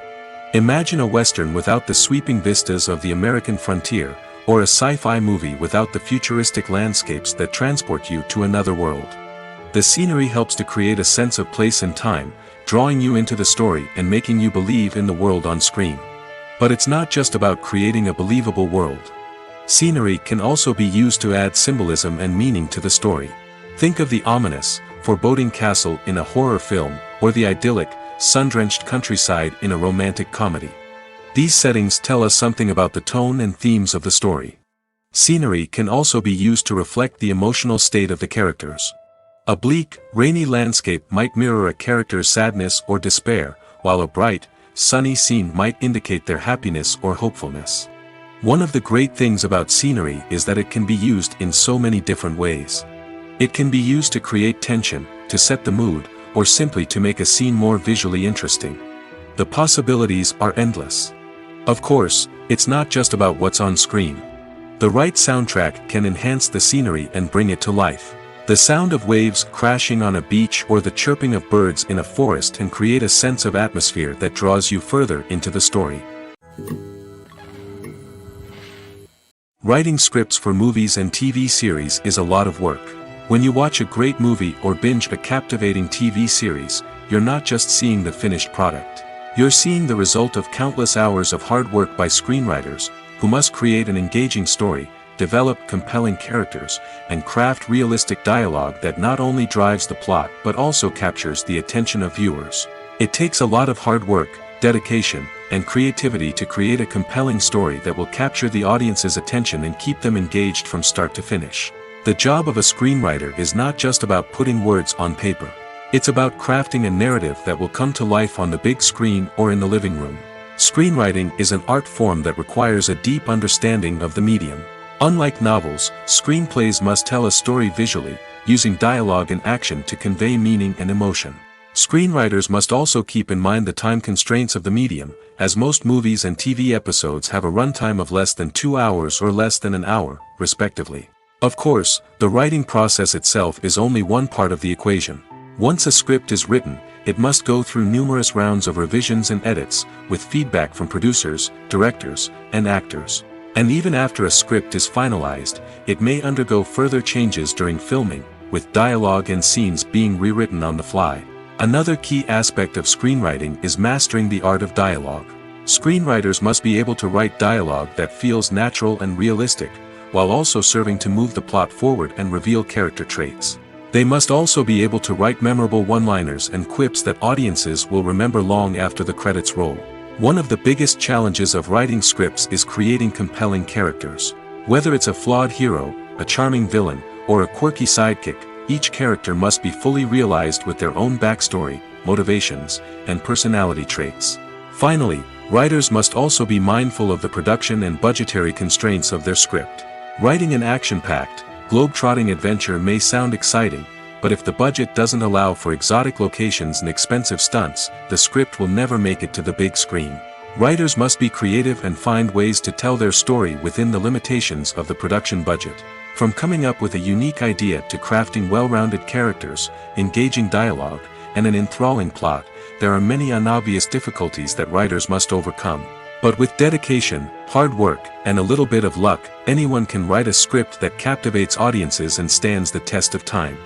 Imagine a Western without the sweeping vistas of the American frontier, or a sci-fi movie without the futuristic landscapes that transport you to another world. The scenery helps to create a sense of place and time, drawing you into the story and making you believe in the world on screen. But it's not just about creating a believable world. Scenery can also be used to add symbolism and meaning to the story. Think of the ominous, foreboding castle in a horror film, or the idyllic, sun-drenched countryside in a romantic comedy. These settings tell us something about the tone and themes of the story. Scenery can also be used to reflect the emotional state of the characters. A bleak, rainy landscape might mirror a character's sadness or despair, while a bright, sunny scene might indicate their happiness or hopefulness. One of the great things about scenery is that it can be used in so many different ways. It can be used to create tension, to set the mood, or simply to make a scene more visually interesting. The possibilities are endless. Of course, it's not just about what's on screen. The right soundtrack can enhance the scenery and bring it to life. The sound of waves crashing on a beach or the chirping of birds in a forest can create a sense of atmosphere that draws you further into the story. Writing scripts for movies and TV series is a lot of work. When you watch a great movie or binge a captivating TV series, you're not just seeing the finished product. You're seeing the result of countless hours of hard work by screenwriters, who must create an engaging story, develop compelling characters, and craft realistic dialogue that not only drives the plot but also captures the attention of viewers. It takes a lot of hard work, dedication, and creativity to create a compelling story that will capture the audience's attention and keep them engaged from start to finish. The job of a screenwriter is not just about putting words on paper. It's about crafting a narrative that will come to life on the big screen or in the living room. Screenwriting is an art form that requires a deep understanding of the medium. Unlike novels, screenplays must tell a story visually, using dialogue and action to convey meaning and emotion. Screenwriters must also keep in mind the time constraints of the medium, as most movies and TV episodes have a runtime of less than 2 hours or less than an hour, respectively. Of course, the writing process itself is only one part of the equation. Once a script is written, it must go through numerous rounds of revisions and edits, with feedback from producers, directors, and actors. And even after a script is finalized, it may undergo further changes during filming, with dialogue and scenes being rewritten on the fly. Another key aspect of screenwriting is mastering the art of dialogue. Screenwriters must be able to write dialogue that feels natural and realistic, while also serving to move the plot forward and reveal character traits. They must also be able to write memorable one-liners and quips that audiences will remember long after the credits roll. One of the biggest challenges of writing scripts is creating compelling characters. Whether it's a flawed hero, a charming villain, or a quirky sidekick, each character must be fully realized with their own backstory, motivations, and personality traits. Finally, writers must also be mindful of the production and budgetary constraints of their script. Writing an action-packed, globe-trotting adventure may sound exciting, but if the budget doesn't allow for exotic locations and expensive stunts, the script will never make it to the big screen. Writers must be creative and find ways to tell their story within the limitations of the production budget. From coming up with a unique idea to crafting well-rounded characters, engaging dialogue, and an enthralling plot, there are many unobvious difficulties that writers must overcome. But with dedication, hard work, and a little bit of luck, anyone can write a script that captivates audiences and stands the test of time.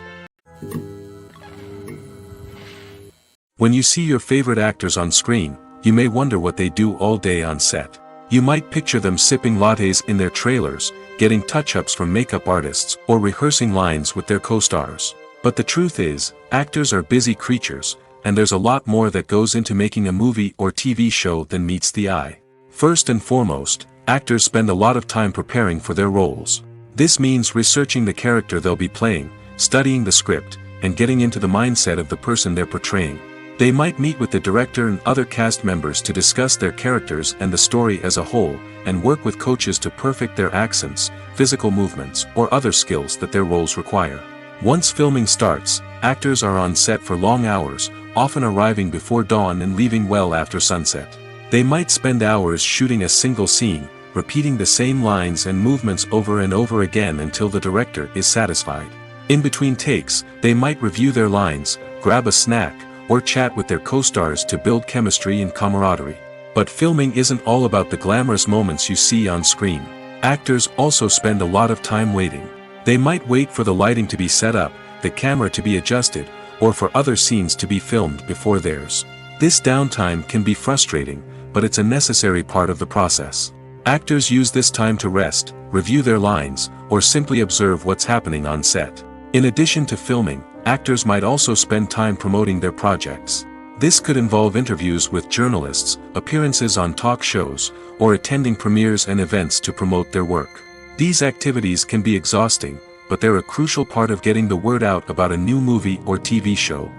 When you see your favorite actors on screen, you may wonder what they do all day on set. You might picture them sipping lattes in their trailers, getting touch-ups from makeup artists, or rehearsing lines with their co-stars. But the truth is, actors are busy creatures, and there's a lot more that goes into making a movie or TV show than meets the eye. First and foremost, actors spend a lot of time preparing for their roles. This means researching the character they'll be playing, studying the script, and getting into the mindset of the person they're portraying. They might meet with the director and other cast members to discuss their characters and the story as a whole, and work with coaches to perfect their accents, physical movements, or other skills that their roles require. Once filming starts, actors are on set for long hours, often arriving before dawn and leaving well after sunset. They might spend hours shooting a single scene, repeating the same lines and movements over and over again until the director is satisfied. In between takes, they might review their lines, grab a snack, or chat with their co-stars to build chemistry and camaraderie. But filming isn't all about the glamorous moments you see on screen. Actors also spend a lot of time waiting. They might wait for the lighting to be set up, the camera to be adjusted, or for other scenes to be filmed before theirs. This downtime can be frustrating, but it's a necessary part of the process. Actors use this time to rest, review their lines, or simply observe what's happening on set. In addition to filming, actors might also spend time promoting their projects. This could involve interviews with journalists, appearances on talk shows, or attending premieres and events to promote their work. These activities can be exhausting, but they're a crucial part of getting the word out about a new movie or TV show.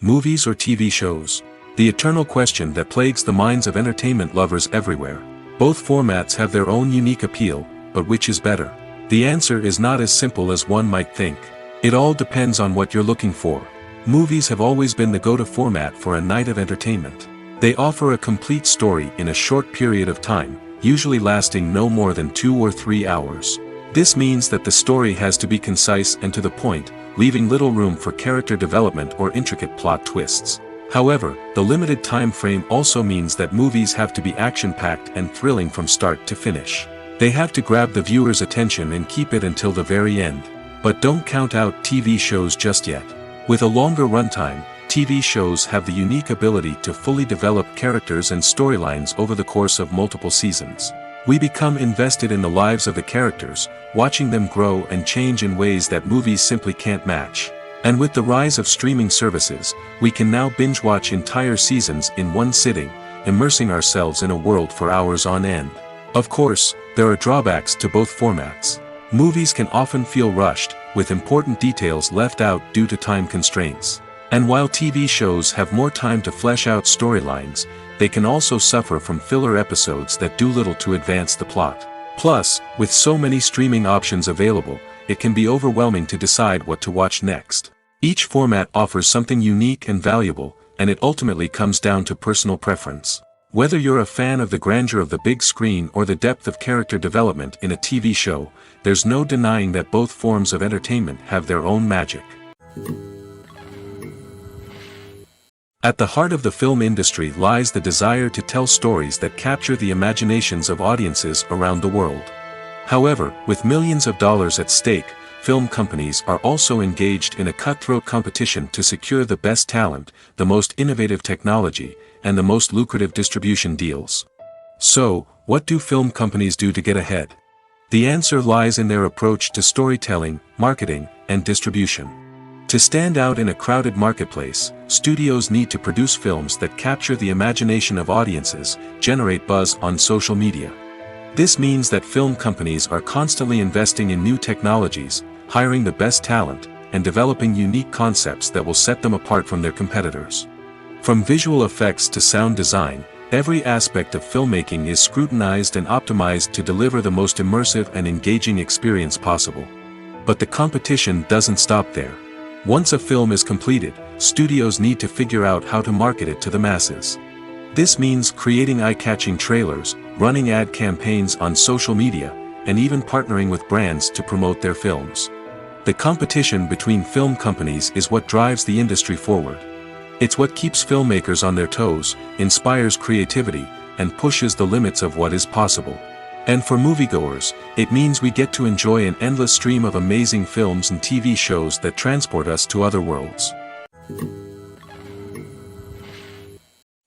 Movies or TV shows? The eternal question that plagues the minds of entertainment lovers everywhere. Both formats have their own unique appeal, but which is better? The answer is not as simple as one might think. It all depends on what you're looking for. Movies have always been the go-to format for a night of entertainment. They offer a complete story in a short period of time, usually lasting no more than 2 or 3 hours. This means that the story has to be concise and to the point, leaving little room for character development or intricate plot twists. However, the limited time frame also means that movies have to be action-packed and thrilling from start to finish. They have to grab the viewer's attention and keep it until the very end. But don't count out TV shows just yet. With a longer runtime, TV shows have the unique ability to fully develop characters and storylines over the course of multiple seasons. We become invested in the lives of the characters, watching them grow and change in ways that movies simply can't match. And with the rise of streaming services, we can now binge-watch entire seasons in one sitting, immersing ourselves in a world for hours on end. Of course, there are drawbacks to both formats. Movies can often feel rushed, with important details left out due to time constraints. And while TV shows have more time to flesh out storylines, they can also suffer from filler episodes that do little to advance the plot. Plus, with so many streaming options available, it can be overwhelming to decide what to watch next. Each format offers something unique and valuable, and it ultimately comes down to personal preference. Whether you're a fan of the grandeur of the big screen or the depth of character development in a TV show, there's no denying that both forms of entertainment have their own magic. At the heart of the film industry lies the desire to tell stories that capture the imaginations of audiences around the world. However, with millions of dollars at stake, film companies are also engaged in a cutthroat competition to secure the best talent, the most innovative technology, and the most lucrative distribution deals. So, what do film companies do to get ahead? The answer lies in their approach to storytelling, marketing, and distribution. To stand out in a crowded marketplace, studios need to produce films that capture the imagination of audiences, generate buzz on social media. This means that film companies are constantly investing in new technologies, hiring the best talent, and developing unique concepts that will set them apart from their competitors. From visual effects to sound design, every aspect of filmmaking is scrutinized and optimized to deliver the most immersive and engaging experience possible. But the competition doesn't stop there. Once a film is completed, studios need to figure out how to market it to the masses. This means creating eye-catching trailers, running ad campaigns on social media, and even partnering with brands to promote their films. The competition between film companies is what drives the industry forward. It's what keeps filmmakers on their toes, inspires creativity, and pushes the limits of what is possible. And for moviegoers, it means we get to enjoy an endless stream of amazing films and TV shows that transport us to other worlds.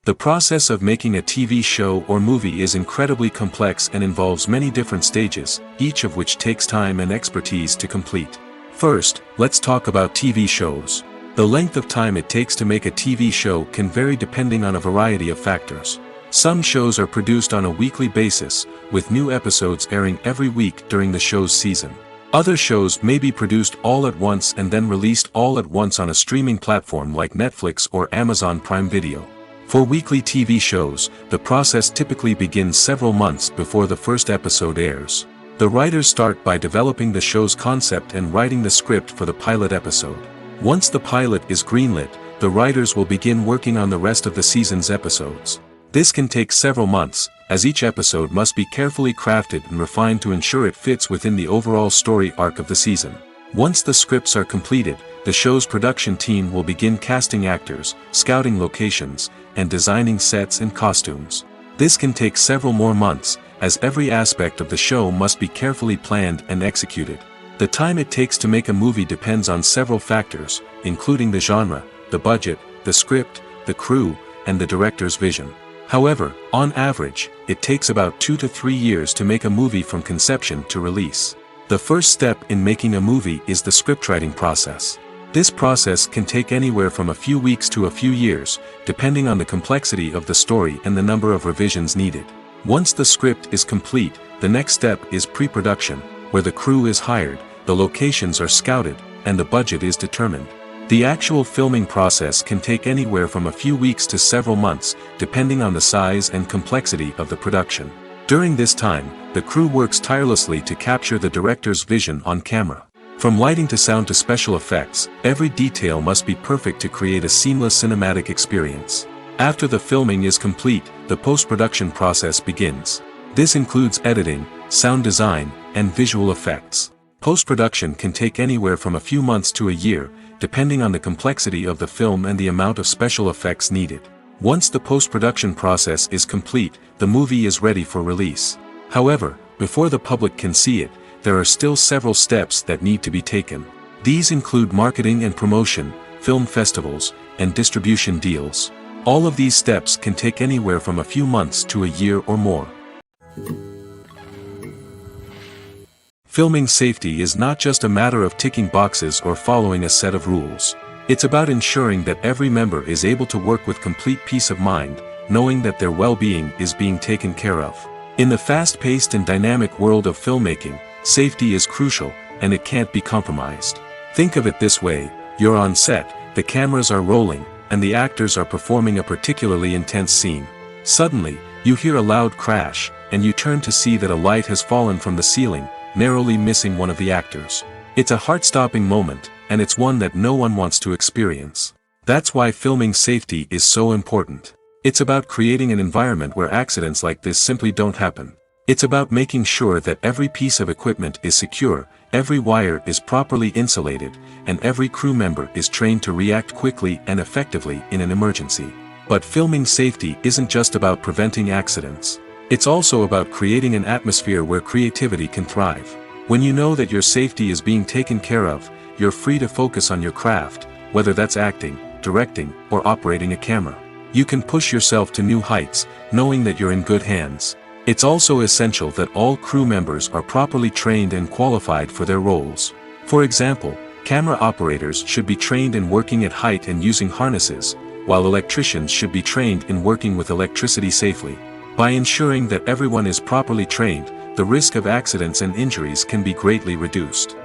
The process of making a TV show or movie is incredibly complex and involves many different stages, each of which takes time and expertise to complete. First, let's talk about TV shows. The length of time it takes to make a TV show can vary depending on a variety of factors. Some shows are produced on a weekly basis, with new episodes airing every week during the show's season. Other shows may be produced all at once and then released all at once on a streaming platform like Netflix or Amazon Prime Video. For weekly TV shows, the process typically begins several months before the first episode airs. The writers start by developing the show's concept and writing the script for the pilot episode. Once the pilot is greenlit, the writers will begin working on the rest of the season's episodes. This can take several months, as each episode must be carefully crafted and refined to ensure it fits within the overall story arc of the season. Once the scripts are completed, the show's production team will begin casting actors, scouting locations, and designing sets and costumes. This can take several more months, as every aspect of the show must be carefully planned and executed. The time it takes to make a movie depends on several factors, including the genre, the budget, the script, the crew, and the director's vision. However, on average, it takes about 2 to 3 years to make a movie from conception to release. The first step in making a movie is the scriptwriting process. This process can take anywhere from a few weeks to a few years, depending on the complexity of the story and the number of revisions needed. Once the script is complete, the next step is pre-production, where the crew is hired, the locations are scouted, and the budget is determined. The actual filming process can take anywhere from a few weeks to several months, depending on the size and complexity of the production. During this time, the crew works tirelessly to capture the director's vision on camera. From lighting to sound to special effects, every detail must be perfect to create a seamless cinematic experience. After the filming is complete, the post-production process begins. This includes editing, sound design, and visual effects. Post-production can take anywhere from a few months to a year, depending on the complexity of the film and the amount of special effects needed. Once the post-production process is complete, the movie is ready for release. However, before the public can see it, there are still several steps that need to be taken. These include marketing and promotion, film festivals, and distribution deals. All of these steps can take anywhere from a few months to a year or more. Filming safety is not just a matter of ticking boxes or following a set of rules. It's about ensuring that every member is able to work with complete peace of mind, knowing that their well-being is being taken care of. In the fast-paced and dynamic world of filmmaking, safety is crucial, and it can't be compromised. Think of it this way: you're on set, the cameras are rolling, and the actors are performing a particularly intense scene. Suddenly, you hear a loud crash, and you turn to see that a light has fallen from the ceiling, narrowly missing one of the actors. It's a heart-stopping moment, and it's one that no one wants to experience. That's why filming safety is so important. It's about creating an environment where accidents like this simply don't happen. It's about making sure that every piece of equipment is secure, every wire is properly insulated, and every crew member is trained to react quickly and effectively in an emergency. But filming safety isn't just about preventing accidents. It's also about creating an atmosphere where creativity can thrive. When you know that your safety is being taken care of, you're free to focus on your craft, whether that's acting, directing, or operating a camera. You can push yourself to new heights, knowing that you're in good hands. It's also essential that all crew members are properly trained and qualified for their roles. For example, camera operators should be trained in working at height and using harnesses, while electricians should be trained in working with electricity safely. By ensuring that everyone is properly trained, the risk of accidents and injuries can be greatly reduced.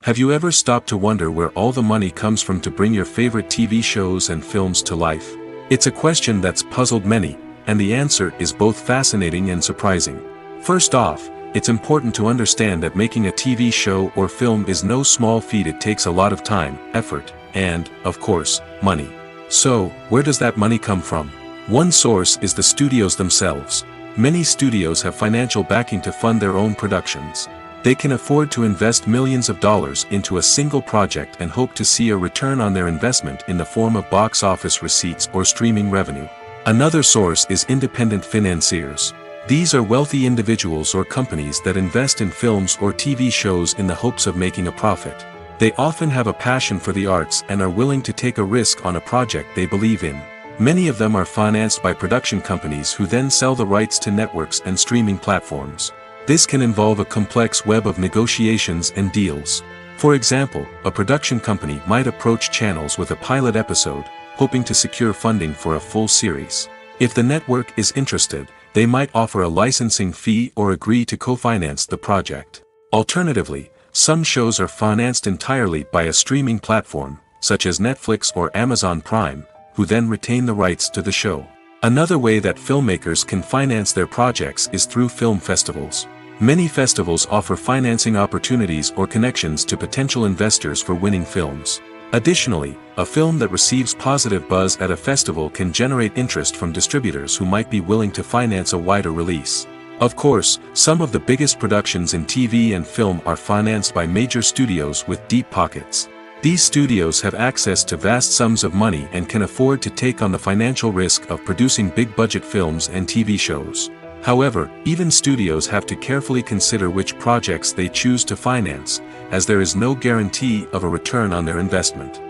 Have you ever stopped to wonder where all the money comes from to bring your favorite TV shows and films to life? It's a question that's puzzled many, and the answer is both fascinating and surprising. First off, it's important to understand that making a TV show or film is no small feat. It takes a lot of time, effort, and, of course, money. So, where does that money come from? One source is the studios themselves. Many studios have financial backing to fund their own productions. They can afford to invest millions of dollars into a single project and hope to see a return on their investment in the form of box office receipts or streaming revenue. Another source is independent financiers. These are wealthy individuals or companies that invest in films or TV shows in the hopes of making a profit. They often have a passion for the arts and are willing to take a risk on a project they believe in. Many of them are financed by production companies who then sell the rights to networks and streaming platforms. This can involve a complex web of negotiations and deals. For example, a production company might approach channels with a pilot episode, hoping to secure funding for a full series. If the network is interested, they might offer a licensing fee or agree to co-finance the project. Alternatively, some shows are financed entirely by a streaming platform, such as Netflix or Amazon Prime, who then retain the rights to the show. Another way that filmmakers can finance their projects is through film festivals. Many festivals offer financing opportunities or connections to potential investors for winning films. Additionally, a film that receives positive buzz at a festival can generate interest from distributors who might be willing to finance a wider release. Of course, some of the biggest productions in TV and film are financed by major studios with deep pockets. These studios have access to vast sums of money and can afford to take on the financial risk of producing big-budget films and TV shows. However, even studios have to carefully consider which projects they choose to finance, as there is no guarantee of a return on their investment.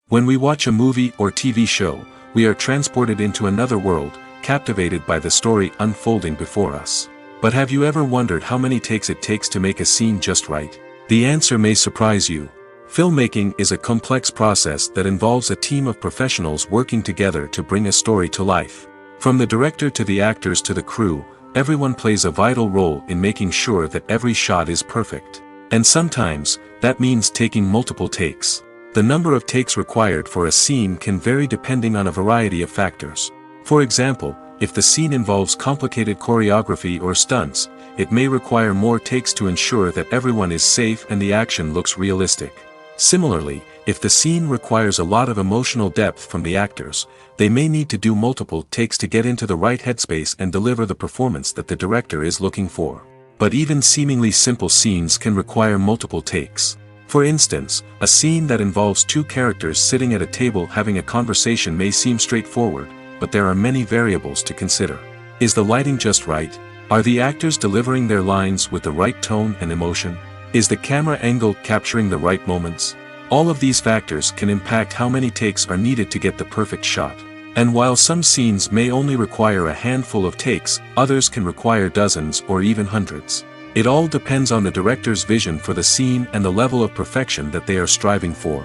When we watch a movie or TV show, we are transported into another world, captivated by the story unfolding before us. But have you ever wondered how many takes it takes to make a scene just right? The answer may surprise you. Filmmaking is a complex process that involves a team of professionals working together to bring a story to life. From the director to the actors to the crew, everyone plays a vital role in making sure that every shot is perfect. And sometimes, that means taking multiple takes. The number of takes required for a scene can vary depending on a variety of factors. For example, if the scene involves complicated choreography or stunts, it may require more takes to ensure that everyone is safe and the action looks realistic. Similarly, if the scene requires a lot of emotional depth from the actors, they may need to do multiple takes to get into the right headspace and deliver the performance that the director is looking for. But even seemingly simple scenes can require multiple takes. For instance, a scene that involves two characters sitting at a table having a conversation may seem straightforward, but there are many variables to consider. Is the lighting just right? Are the actors delivering their lines with the right tone and emotion? Is the camera angle capturing the right moments? All of these factors can impact how many takes are needed to get the perfect shot. And while some scenes may only require a handful of takes, others can require dozens or even hundreds. It all depends on the director's vision for the scene and the level of perfection that they are striving for.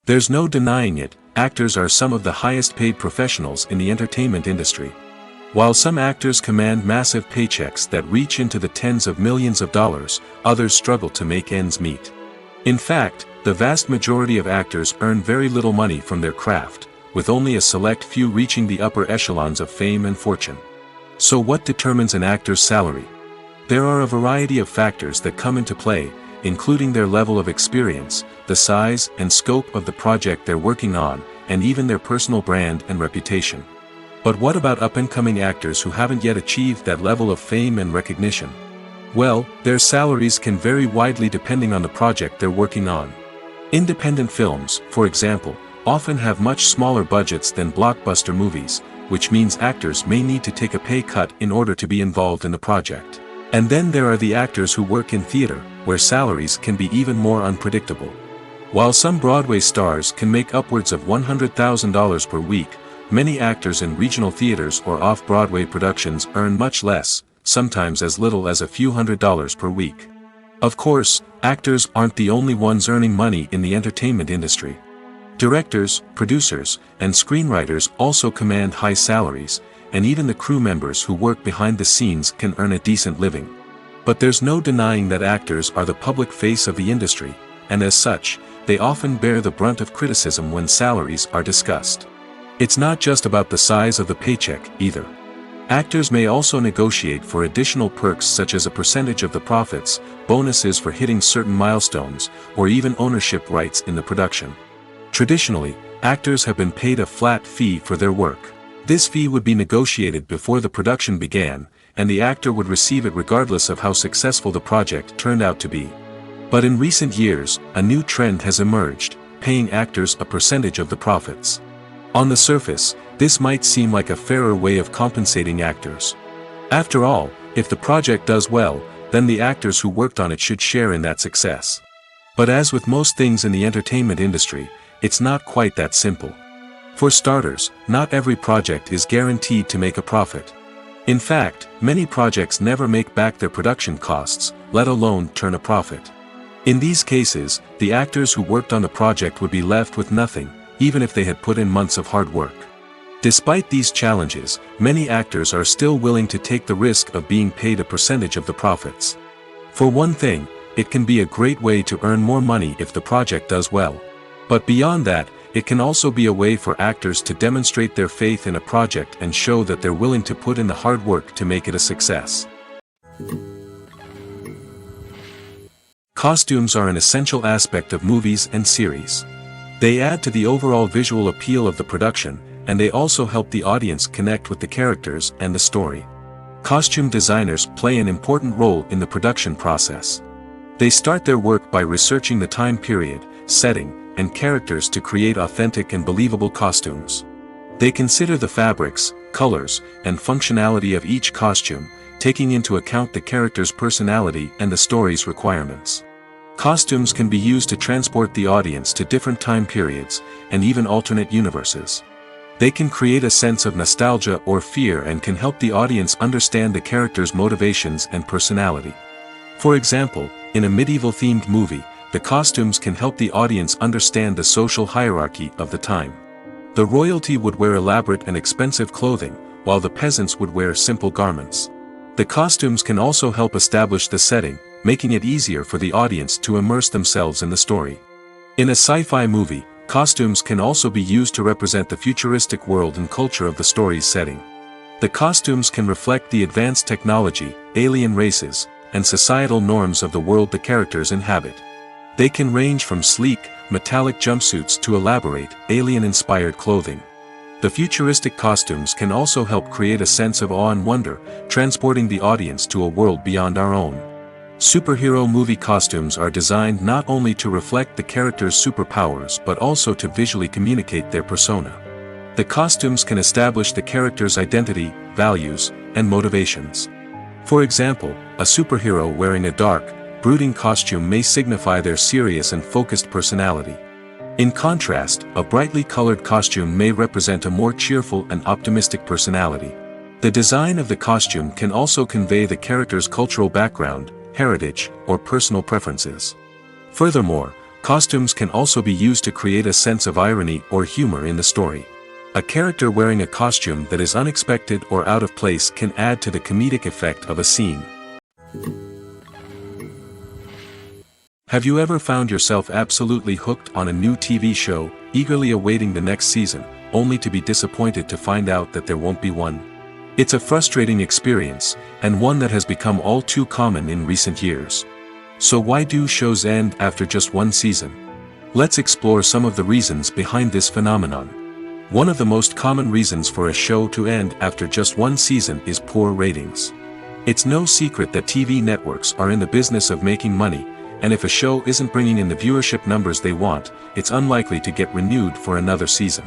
There's no denying it, actors are some of the highest paid professionals in the entertainment industry. While some actors command massive paychecks that reach into the tens of millions of dollars, others struggle to make ends meet. In fact, the vast majority of actors earn very little money from their craft, with only a select few reaching the upper echelons of fame and fortune. So what determines an actor's salary? There are a variety of factors that come into play, including their level of experience, the size and scope of the project they're working on, and even their personal brand and reputation. But what about up-and-coming actors who haven't yet achieved that level of fame and recognition? Well, their salaries can vary widely depending on the project they're working on. Independent films, for example, often have much smaller budgets than blockbuster movies, which means actors may need to take a pay cut in order to be involved in the project. And then there are the actors who work in theater, where salaries can be even more unpredictable. While some Broadway stars can make upwards of $100,000 per week, many actors in regional theaters or off-Broadway productions earn much less, sometimes as little as a few $100s per week. Of course, actors aren't the only ones earning money in the entertainment industry. Directors, producers, and screenwriters also command high salaries, and even the crew members who work behind the scenes can earn a decent living. But there's no denying that actors are the public face of the industry, and as such, they often bear the brunt of criticism when salaries are discussed. It's not just about the size of the paycheck, either. Actors may also negotiate for additional perks such as a percentage of the profits, bonuses for hitting certain milestones, or even ownership rights in the production. Traditionally, actors have been paid a flat fee for their work. This fee would be negotiated before the production began, and the actor would receive it regardless of how successful the project turned out to be. But in recent years, a new trend has emerged, paying actors a percentage of the profits. On the surface, this might seem like a fairer way of compensating actors. After all, if the project does well, then the actors who worked on it should share in that success. But as with most things in the entertainment industry, it's not quite that simple. For starters, not every project is guaranteed to make a profit. In fact, many projects never make back their production costs, let alone turn a profit. In these cases, the actors who worked on the project would be left with nothing, even if they had put in months of hard work. Despite these challenges, many actors are still willing to take the risk of being paid a percentage of the profits. For one thing, it can be a great way to earn more money if the project does well. But beyond that, it can also be a way for actors to demonstrate their faith in a project and show that they're willing to put in the hard work to make it a success. Costumes are an essential aspect of movies and series. They add to the overall visual appeal of the production, and they also help the audience connect with the characters and the story. Costume designers play an important role in the production process. They start their work by researching the time period, setting, and characters to create authentic and believable costumes. They consider the fabrics, colors, and functionality of each costume, taking into account the character's personality and the story's requirements. Costumes can be used to transport the audience to different time periods, and even alternate universes. They can create a sense of nostalgia or fear and can help the audience understand the character's motivations and personality. For example, in a medieval-themed movie, the costumes can help the audience understand the social hierarchy of the time. The royalty would wear elaborate and expensive clothing, while the peasants would wear simple garments. The costumes can also help establish the setting, making it easier for the audience to immerse themselves in the story. In a sci-fi movie, costumes can also be used to represent the futuristic world and culture of the story's setting. The costumes can reflect the advanced technology, alien races, and societal norms of the world the characters inhabit. They can range from sleek, metallic jumpsuits to elaborate, alien-inspired clothing. The futuristic costumes can also help create a sense of awe and wonder, transporting the audience to a world beyond our own. Superhero movie costumes are designed not only to reflect the character's superpowers but also to visually communicate their persona. The costumes can establish the character's identity, values, and motivations. For example, a superhero wearing a dark, brooding costume may signify their serious and focused personality. In contrast, a brightly colored costume may represent a more cheerful and optimistic personality. The design of the costume can also convey the character's cultural background, heritage, or personal preferences. Furthermore, costumes can also be used to create a sense of irony or humor in the story. A character wearing a costume that is unexpected or out of place can add to the comedic effect of a scene. Have you ever found yourself absolutely hooked on a new TV show, eagerly awaiting the next season, only to be disappointed to find out that there won't be one? It's a frustrating experience, and one that has become all too common in recent years. So why do shows end after just one season? Let's explore some of the reasons behind this phenomenon. One of the most common reasons for a show to end after just one season is poor ratings. It's no secret that TV networks are in the business of making money, and if a show isn't bringing in the viewership numbers they want, it's unlikely to get renewed for another season.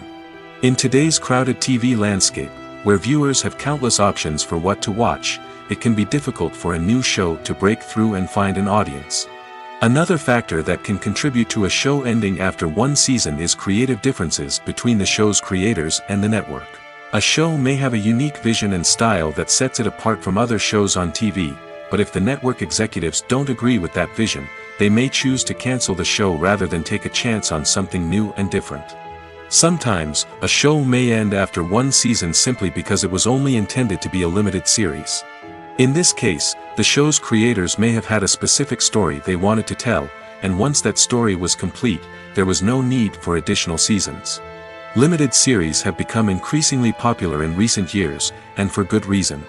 In today's crowded TV landscape, where viewers have countless options for what to watch, it can be difficult for a new show to break through and find an audience. Another factor that can contribute to a show ending after one season is creative differences between the show's creators and the network. A show may have a unique vision and style that sets it apart from other shows on TV, but if the network executives don't agree with that vision, they may choose to cancel the show rather than take a chance on something new and different. Sometimes, a show may end after one season simply because it was only intended to be a limited series. In this case, the show's creators may have had a specific story they wanted to tell, and once that story was complete, there was no need for additional seasons. Limited series have become increasingly popular in recent years, and for good reason.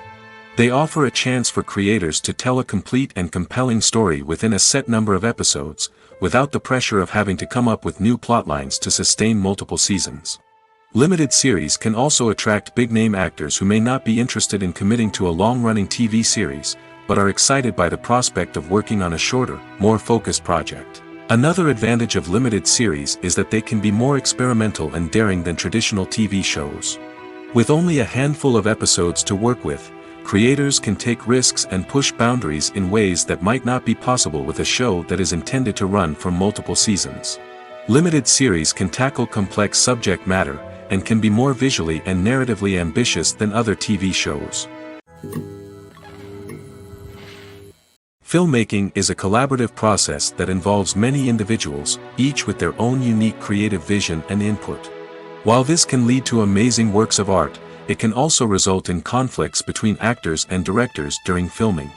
They offer a chance for creators to tell a complete and compelling story within a set number of episodes, without the pressure of having to come up with new plotlines to sustain multiple seasons. Limited series can also attract big-name actors who may not be interested in committing to a long-running TV series, but are excited by the prospect of working on a shorter, more focused project. Another advantage of limited series is that they can be more experimental and daring than traditional TV shows. With only a handful of episodes to work with, creators can take risks and push boundaries in ways that might not be possible with a show that is intended to run for multiple seasons. Limited series can tackle complex subject matter, and can be more visually and narratively ambitious than other TV shows. Filmmaking is a collaborative process that involves many individuals, each with their own unique creative vision and input. While this can lead to amazing works of art, it can also result in conflicts between actors and directors during filming.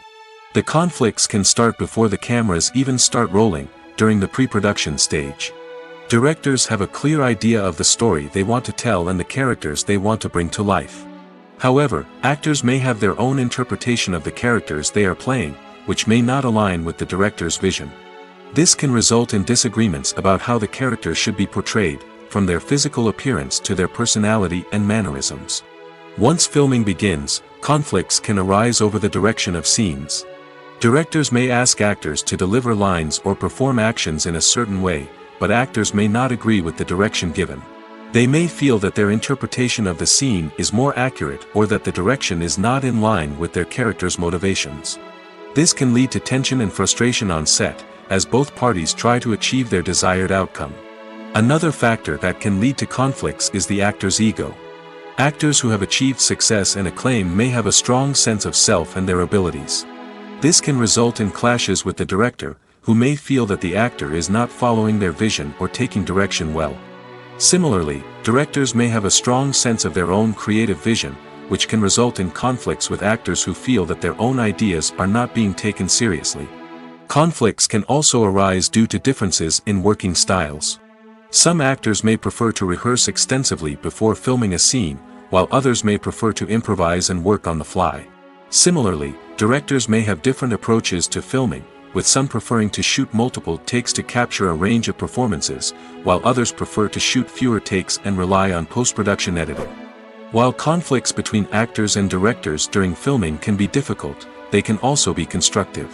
The conflicts can start before the cameras even start rolling, during the pre-production stage. Directors have a clear idea of the story they want to tell and the characters they want to bring to life. However, actors may have their own interpretation of the characters they are playing, which may not align with the director's vision. This can result in disagreements about how the characters should be portrayed, from their physical appearance to their personality and mannerisms. Once filming begins, conflicts can arise over the direction of scenes. Directors may ask actors to deliver lines or perform actions in a certain way, but actors may not agree with the direction given. They may feel that their interpretation of the scene is more accurate or that the direction is not in line with their character's motivations. This can lead to tension and frustration on set, as both parties try to achieve their desired outcome. Another factor that can lead to conflicts is the actor's ego. Actors who have achieved success and acclaim may have a strong sense of self and their abilities. This can result in clashes with the director, who may feel that the actor is not following their vision or taking direction well. Similarly, directors may have a strong sense of their own creative vision, which can result in conflicts with actors who feel that their own ideas are not being taken seriously. Conflicts can also arise due to differences in working styles. Some actors may prefer to rehearse extensively before filming a scene, while others may prefer to improvise and work on the fly. Similarly, Directors may have different approaches to filming, with some preferring to shoot multiple takes to capture a range of performances, while others prefer to shoot fewer takes and rely on post-production editing. While conflicts between actors and directors during filming can be difficult, they can also be constructive.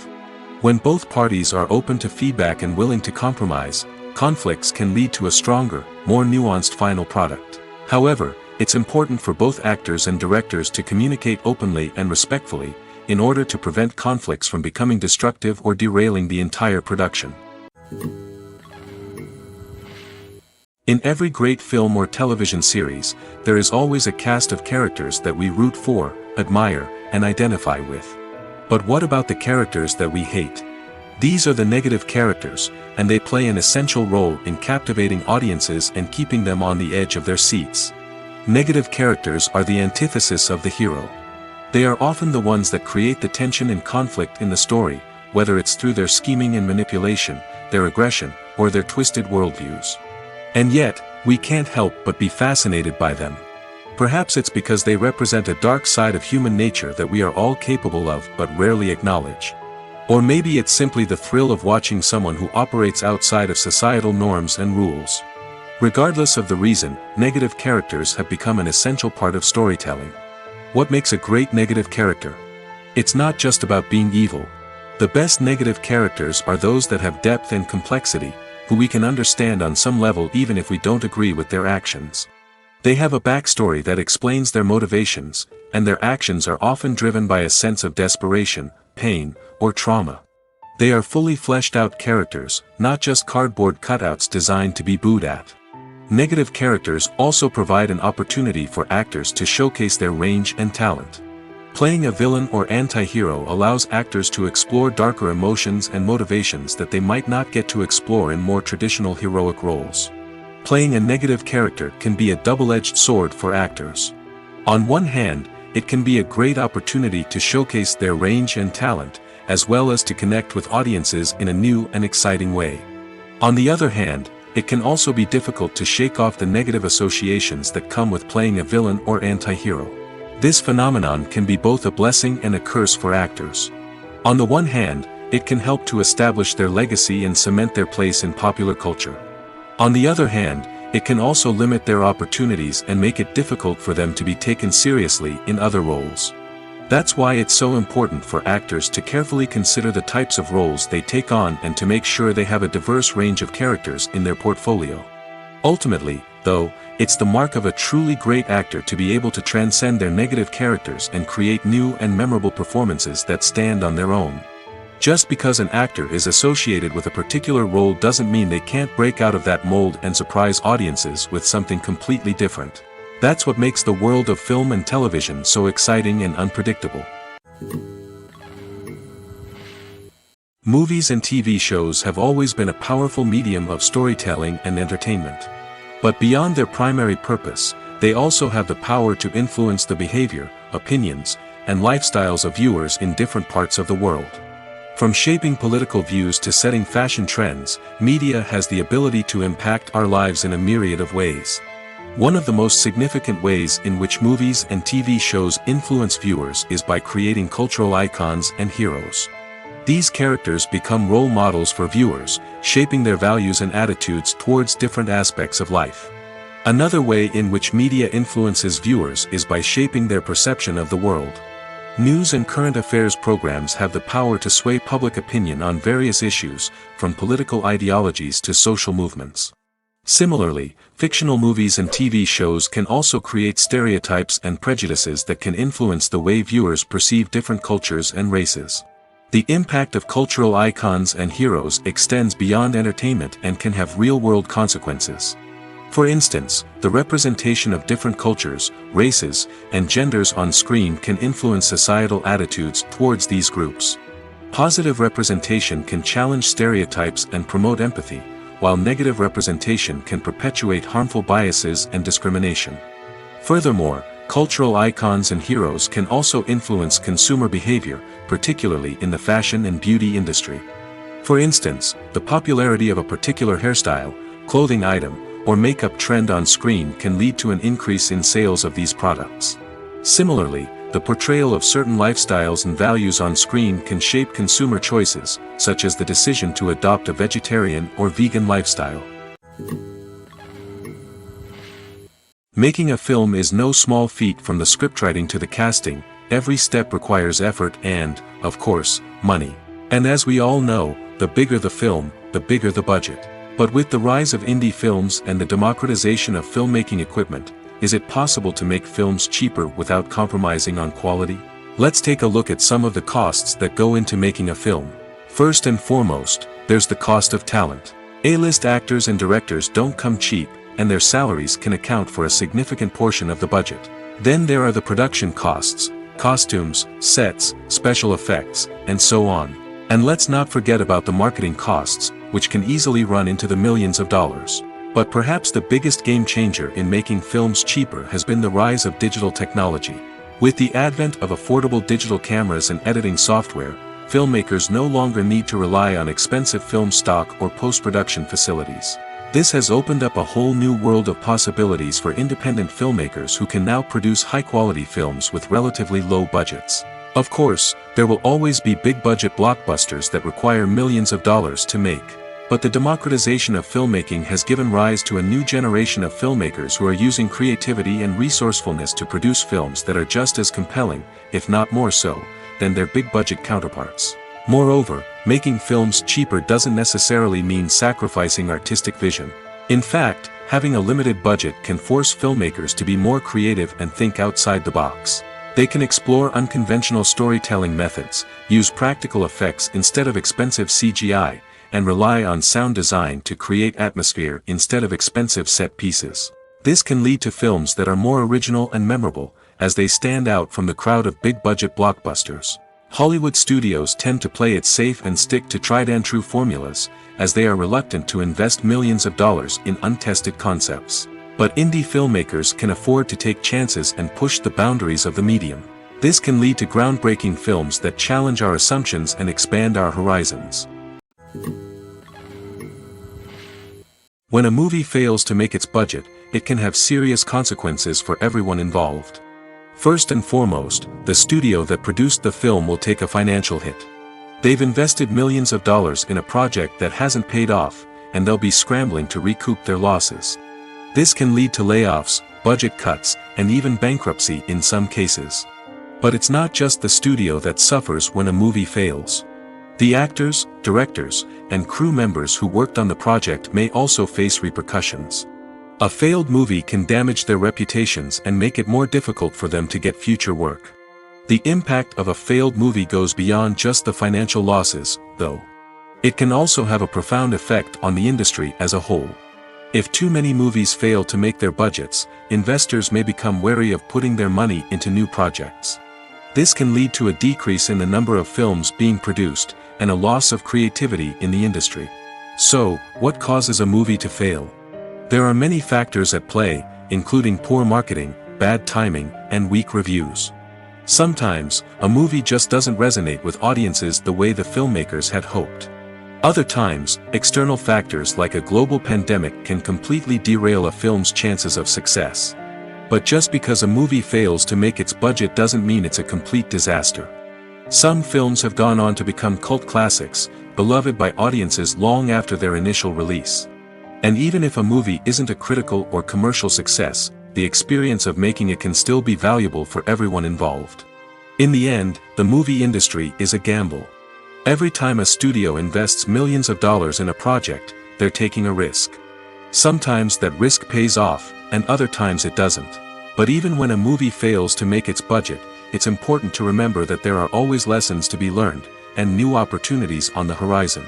When both parties are open to feedback and willing to compromise, conflicts can lead to a stronger, more nuanced final product. However, it's important for both actors and directors to communicate openly and respectfully, in order to prevent conflicts from becoming destructive or derailing the entire production. In every great film or television series, there is always a cast of characters that we root for, admire, and identify with. But what about the characters that we hate? These are the negative characters, and they play an essential role in captivating audiences and keeping them on the edge of their seats. Negative characters are the antithesis of the hero. They are often the ones that create the tension and conflict in the story, whether it's through their scheming and manipulation, their aggression, or their twisted worldviews. And yet, we can't help but be fascinated by them. Perhaps it's because they represent a dark side of human nature that we are all capable of but rarely acknowledge. Or maybe it's simply the thrill of watching someone who operates outside of societal norms and rules. Regardless of the reason, negative characters have become an essential part of storytelling. What makes a great negative character? It's not just about being evil. The best negative characters are those that have depth and complexity, who we can understand on some level even if we don't agree with their actions. They have a backstory that explains their motivations, and their actions are often driven by a sense of desperation, pain, or trauma. They are fully fleshed out characters, not just cardboard cutouts designed to be booed at. Negative characters also provide an opportunity for actors to showcase their range and talent. Playing a villain or anti-hero allows actors to explore darker emotions and motivations that they might not get to explore in more traditional heroic roles. Playing a negative character can be a double-edged sword for actors. On one hand, it can be a great opportunity to showcase their range and talent, as well as to connect with audiences in a new and exciting way. On the other hand, it can also be difficult to shake off the negative associations that come with playing a villain or anti-hero. This phenomenon can be both a blessing and a curse for actors. On the one hand, it can help to establish their legacy and cement their place in popular culture. On the other hand, it can also limit their opportunities and make it difficult for them to be taken seriously in other roles. That's why it's so important for actors to carefully consider the types of roles they take on and to make sure they have a diverse range of characters in their portfolio. Ultimately, though, it's the mark of a truly great actor to be able to transcend their negative characters and create new and memorable performances that stand on their own. Just because an actor is associated with a particular role doesn't mean they can't break out of that mold and surprise audiences with something completely different. That's what makes the world of film and television so exciting and unpredictable. Movies and TV shows have always been a powerful medium of storytelling and entertainment. But beyond their primary purpose, they also have the power to influence the behavior, opinions, and lifestyles of viewers in different parts of the world. From shaping political views to setting fashion trends, media has the ability to impact our lives in a myriad of ways. One of the most significant ways in which movies and TV shows influence viewers is by creating cultural icons and heroes. These characters become role models for viewers, shaping their values and attitudes towards different aspects of life. Another way in which media influences viewers is by shaping their perception of the world. News and current affairs programs have the power to sway public opinion on various issues, from political ideologies to social movements. Similarly, fictional movies and TV shows can also create stereotypes and prejudices that can influence the way viewers perceive different cultures and races. The impact of cultural icons and heroes extends beyond entertainment and can have real-world consequences. For instance, the representation of different cultures, races, and genders on screen can influence societal attitudes towards these groups. Positive representation can challenge stereotypes and promote empathy, while negative representation can perpetuate harmful biases and discrimination. Furthermore, cultural icons and heroes can also influence consumer behavior, particularly in the fashion and beauty industry. For instance, the popularity of a particular hairstyle, clothing item, or makeup trend on screen can lead to an increase in sales of these products. Similarly, the portrayal of certain lifestyles and values on screen can shape consumer choices, such as the decision to adopt a vegetarian or vegan lifestyle. Making a film is no small feat. From the scriptwriting to the casting, every step requires effort and, of course, money. And as we all know, the bigger the film, the bigger the budget. But with the rise of indie films and the democratization of filmmaking equipment, is it possible to make films cheaper without compromising on quality? Let's take a look at some of the costs that go into making a film. First and foremost, there's the cost of talent. A-list actors and directors don't come cheap, and their salaries can account for a significant portion of the budget. Then there are the production costs, costumes, sets, special effects, and so on. And let's not forget about the marketing costs, which can easily run into the millions of dollars. But perhaps the biggest game changer in making films cheaper has been the rise of digital technology. With the advent of affordable digital cameras and editing software, filmmakers no longer need to rely on expensive film stock or post-production facilities. This has opened up a whole new world of possibilities for independent filmmakers who can now produce high-quality films with relatively low budgets. Of course, there will always be big-budget blockbusters that require millions of dollars to make. But the democratization of filmmaking has given rise to a new generation of filmmakers who are using creativity and resourcefulness to produce films that are just as compelling, if not more so, than their big-budget counterparts. Moreover, making films cheaper doesn't necessarily mean sacrificing artistic vision. In fact, having a limited budget can force filmmakers to be more creative and think outside the box. They can explore unconventional storytelling methods, use practical effects instead of expensive CGI, and rely on sound design to create atmosphere instead of expensive set pieces. This can lead to films that are more original and memorable, as they stand out from the crowd of big-budget blockbusters. Hollywood studios tend to play it safe and stick to tried-and-true formulas, as they are reluctant to invest millions of dollars in untested concepts. But indie filmmakers can afford to take chances and push the boundaries of the medium. This can lead to groundbreaking films that challenge our assumptions and expand our horizons. When a movie fails to make its budget, it can have serious consequences for everyone involved. First and foremost, the studio that produced the film will take a financial hit. They've invested millions of dollars in a project that hasn't paid off, and they'll be scrambling to recoup their losses. This can lead to layoffs, budget cuts, and even bankruptcy in some cases. But it's not just the studio that suffers when a movie fails. The actors, directors, and crew members who worked on the project may also face repercussions. A failed movie can damage their reputations and make it more difficult for them to get future work. The impact of a failed movie goes beyond just the financial losses, though. It can also have a profound effect on the industry as a whole. If too many movies fail to make their budgets, investors may become wary of putting their money into new projects. This can lead to a decrease in the number of films being produced, and a loss of creativity in the industry. So, what causes a movie to fail? There are many factors at play, including poor marketing, bad timing, and weak reviews. Sometimes, a movie just doesn't resonate with audiences the way the filmmakers had hoped. Other times, external factors like a global pandemic can completely derail a film's chances of success. But just because a movie fails to make its budget doesn't mean it's a complete disaster. Some films have gone on to become cult classics, beloved by audiences long after their initial release. And even if a movie isn't a critical or commercial success, the experience of making it can still be valuable for everyone involved. In the end, the movie industry is a gamble. Every time a studio invests millions of dollars in a project, they're taking a risk. Sometimes that risk pays off, and other times it doesn't. But even when a movie fails to make its budget, it's important to remember that there are always lessons to be learned, and new opportunities on the horizon.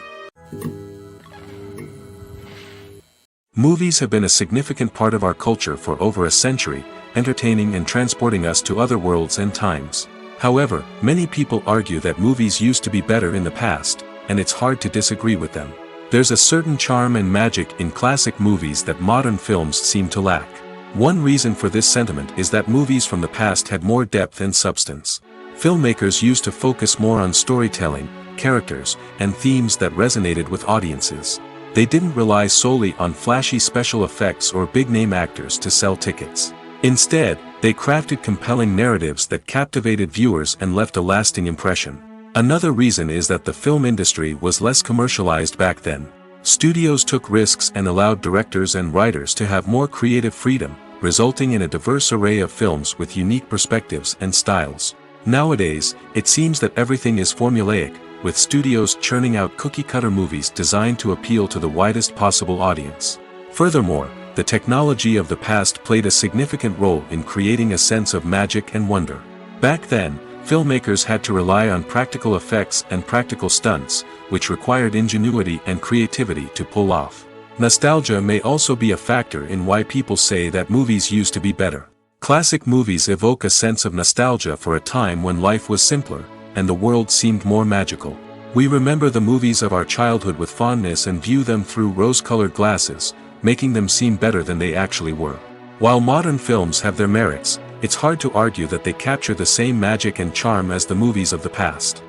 Movies have been a significant part of our culture for over a century, entertaining and transporting us to other worlds and times. However, many people argue that movies used to be better in the past, and it's hard to disagree with them. There's a certain charm and magic in classic movies that modern films seem to lack. One reason for this sentiment is that movies from the past had more depth and substance. Filmmakers used to focus more on storytelling, characters, and themes that resonated with audiences. They didn't rely solely on flashy special effects or big-name actors to sell tickets. Instead, they crafted compelling narratives that captivated viewers and left a lasting impression. Another reason is that the film industry was less commercialized back then. Studios took risks and allowed directors and writers to have more creative freedom, resulting in a diverse array of films with unique perspectives and styles. Nowadays, it seems that everything is formulaic, with studios churning out cookie-cutter movies designed to appeal to the widest possible audience. Furthermore, the technology of the past played a significant role in creating a sense of magic and wonder. Back then, filmmakers had to rely on practical effects and practical stunts, which required ingenuity and creativity to pull off. Nostalgia may also be a factor in why people say that movies used to be better. Classic movies evoke a sense of nostalgia for a time when life was simpler, and the world seemed more magical. We remember the movies of our childhood with fondness and view them through rose-colored glasses, making them seem better than they actually were. While modern films have their merits, it's hard to argue that they capture the same magic and charm as the movies of the past.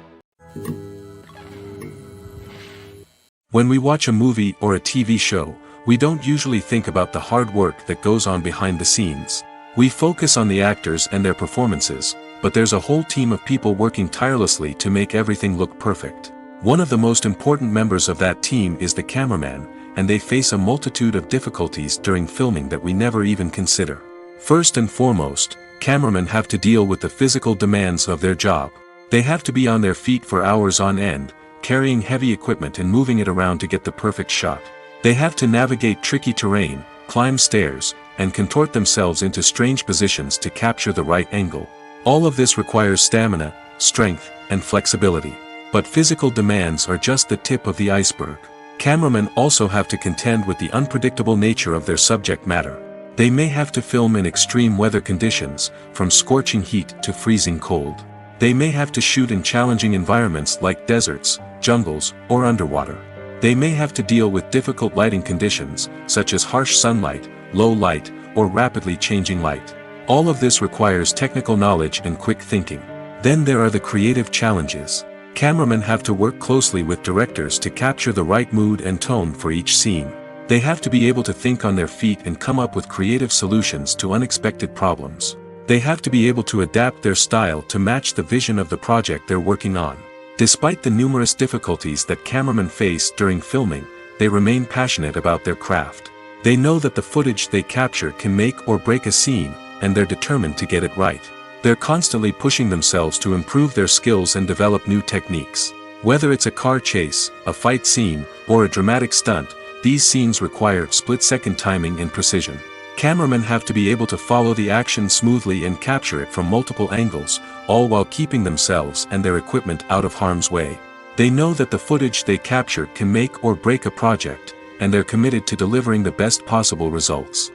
When we watch a movie or a TV show, we don't usually think about the hard work that goes on behind the scenes. We focus on the actors and their performances, but there's a whole team of people working tirelessly to make everything look perfect. One of the most important members of that team is the cameraman, and they face a multitude of difficulties during filming that we never even consider. First and foremost, cameramen have to deal with the physical demands of their job. They have to be on their feet for hours on end, carrying heavy equipment and moving it around to get the perfect shot. They have to navigate tricky terrain, climb stairs, and contort themselves into strange positions to capture the right angle. All of this requires stamina, strength, and flexibility. But physical demands are just the tip of the iceberg. Cameramen also have to contend with the unpredictable nature of their subject matter. They may have to film in extreme weather conditions, from scorching heat to freezing cold. They may have to shoot in challenging environments like deserts, jungles, or underwater. They may have to deal with difficult lighting conditions, such as harsh sunlight, low light, or rapidly changing light. All of this requires technical knowledge and quick thinking. Then there are the creative challenges. Cameramen have to work closely with directors to capture the right mood and tone for each scene. They have to be able to think on their feet and come up with creative solutions to unexpected problems. They have to be able to adapt their style to match the vision of the project they're working on. Despite the numerous difficulties that cameramen face during filming, they remain passionate about their craft. They know that the footage they capture can make or break a scene, and they're determined to get it right. They're constantly pushing themselves to improve their skills and develop new techniques. Whether it's a car chase, a fight scene, or a dramatic stunt, these scenes require split-second timing and precision. Cameramen have to be able to follow the action smoothly and capture it from multiple angles, all while keeping themselves and their equipment out of harm's way. They know that the footage they capture can make or break a project, and they're committed to delivering the best possible results.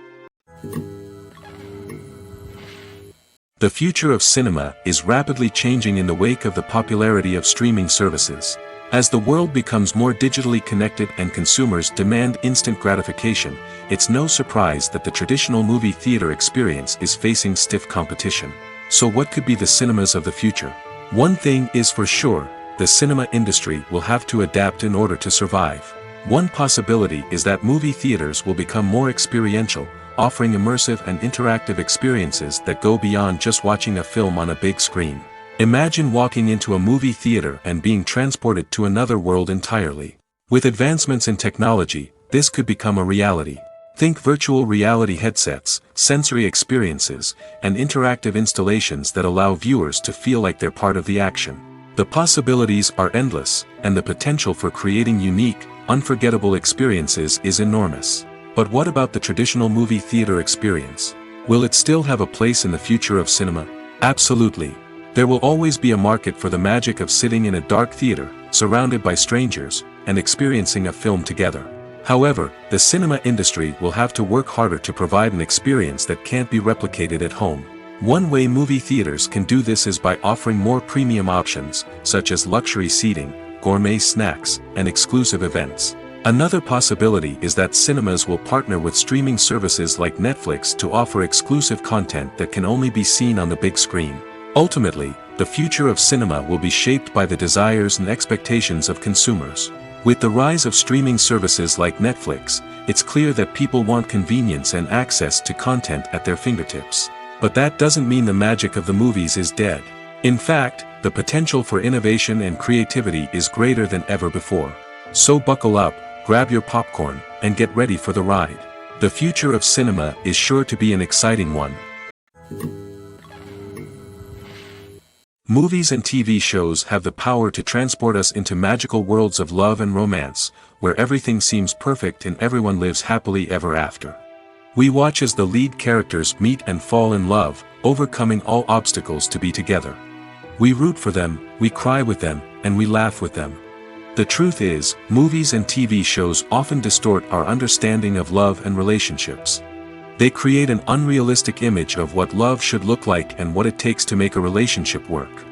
The future of cinema is rapidly changing in the wake of the popularity of streaming services. As the world becomes more digitally connected and consumers demand instant gratification, it's no surprise that the traditional movie theater experience is facing stiff competition. So what could be the cinemas of the future? One thing is for sure, the cinema industry will have to adapt in order to survive. One possibility is that movie theaters will become more experiential, offering immersive and interactive experiences that go beyond just watching a film on a big screen. Imagine walking into a movie theater and being transported to another world entirely. With advancements in technology, this could become a reality. Think virtual reality headsets, sensory experiences, and interactive installations that allow viewers to feel like they're part of the action. The possibilities are endless, and the potential for creating unique, unforgettable experiences is enormous. But what about the traditional movie theater experience? Will it still have a place in the future of cinema? Absolutely. There will always be a market for the magic of sitting in a dark theater, surrounded by strangers, and experiencing a film together. However, the cinema industry will have to work harder to provide an experience that can't be replicated at home. One way movie theaters can do this is by offering more premium options, such as luxury seating, gourmet snacks, and exclusive events. Another possibility is that cinemas will partner with streaming services like Netflix to offer exclusive content that can only be seen on the big screen. Ultimately, the future of cinema will be shaped by the desires and expectations of consumers. With the rise of streaming services like Netflix, it's clear that people want convenience and access to content at their fingertips. But that doesn't mean the magic of the movies is dead. In fact, the potential for innovation and creativity is greater than ever before. So buckle up, grab your popcorn, and get ready for the ride. The future of cinema is sure to be an exciting one. Movies and TV shows have the power to transport us into magical worlds of love and romance, where everything seems perfect and everyone lives happily ever after. We watch as the lead characters meet and fall in love, overcoming all obstacles to be together. We root for them, we cry with them, and we laugh with them. The truth is, movies and TV shows often distort our understanding of love and relationships. They create an unrealistic image of what love should look like and what it takes to make a relationship work.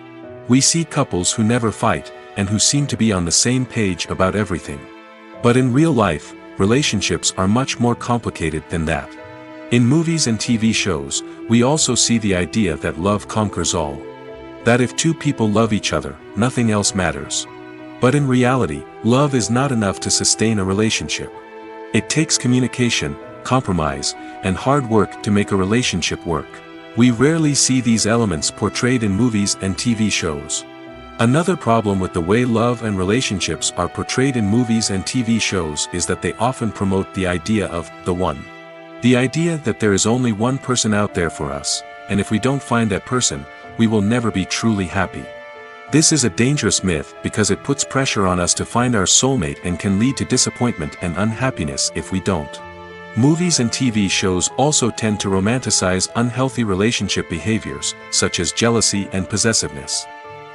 We see couples who never fight, and who seem to be on the same page about everything. But in real life, relationships are much more complicated than that. In movies and TV shows, we also see the idea that love conquers all. That if two people love each other, nothing else matters. But in reality, love is not enough to sustain a relationship. It takes communication, compromise, and hard work to make a relationship work. We rarely see these elements portrayed in movies and TV shows. Another problem with the way love and relationships are portrayed in movies and TV shows is that they often promote the idea of the one. The idea that there is only one person out there for us, and if we don't find that person, we will never be truly happy. This is a dangerous myth because it puts pressure on us to find our soulmate and can lead to disappointment and unhappiness if we don't. Movies and TV shows also tend to romanticize unhealthy relationship behaviors, such as jealousy and possessiveness.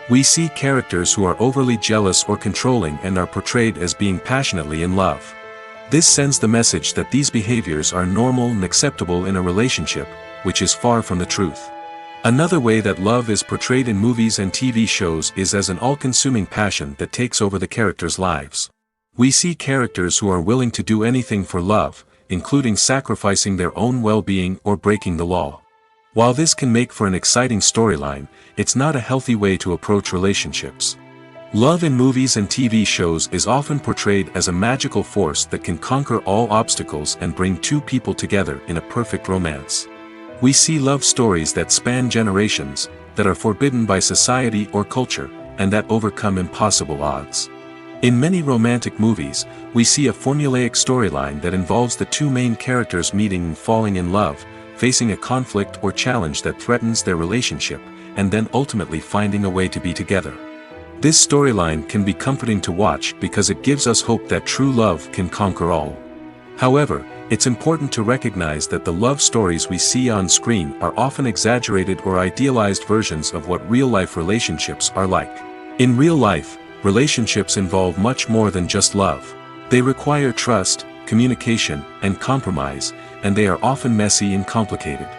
We see characters who are overly jealous or controlling and are portrayed as being passionately in love. This sends the message that these behaviors are normal and acceptable in a relationship, which is far from the truth. Another way that love is portrayed in movies and TV shows is as an all-consuming passion that takes over the characters' lives. We see characters who are willing to do anything for love, including sacrificing their own well-being or breaking the law. While this can make for an exciting storyline, it's not a healthy way to approach relationships. Love in movies and TV shows is often portrayed as a magical force that can conquer all obstacles and bring two people together in a perfect romance. We see love stories that span generations, that are forbidden by society or culture, and that overcome impossible odds. In many romantic movies, we see a formulaic storyline that involves the two main characters meeting and falling in love, facing a conflict or challenge that threatens their relationship, and then ultimately finding a way to be together. This storyline can be comforting to watch because it gives us hope that true love can conquer all. However, it's important to recognize that the love stories we see on screen are often exaggerated or idealized versions of what real-life relationships are like. In real life, relationships involve much more than just love. They require trust, communication, and compromise, and they are often messy and complicated.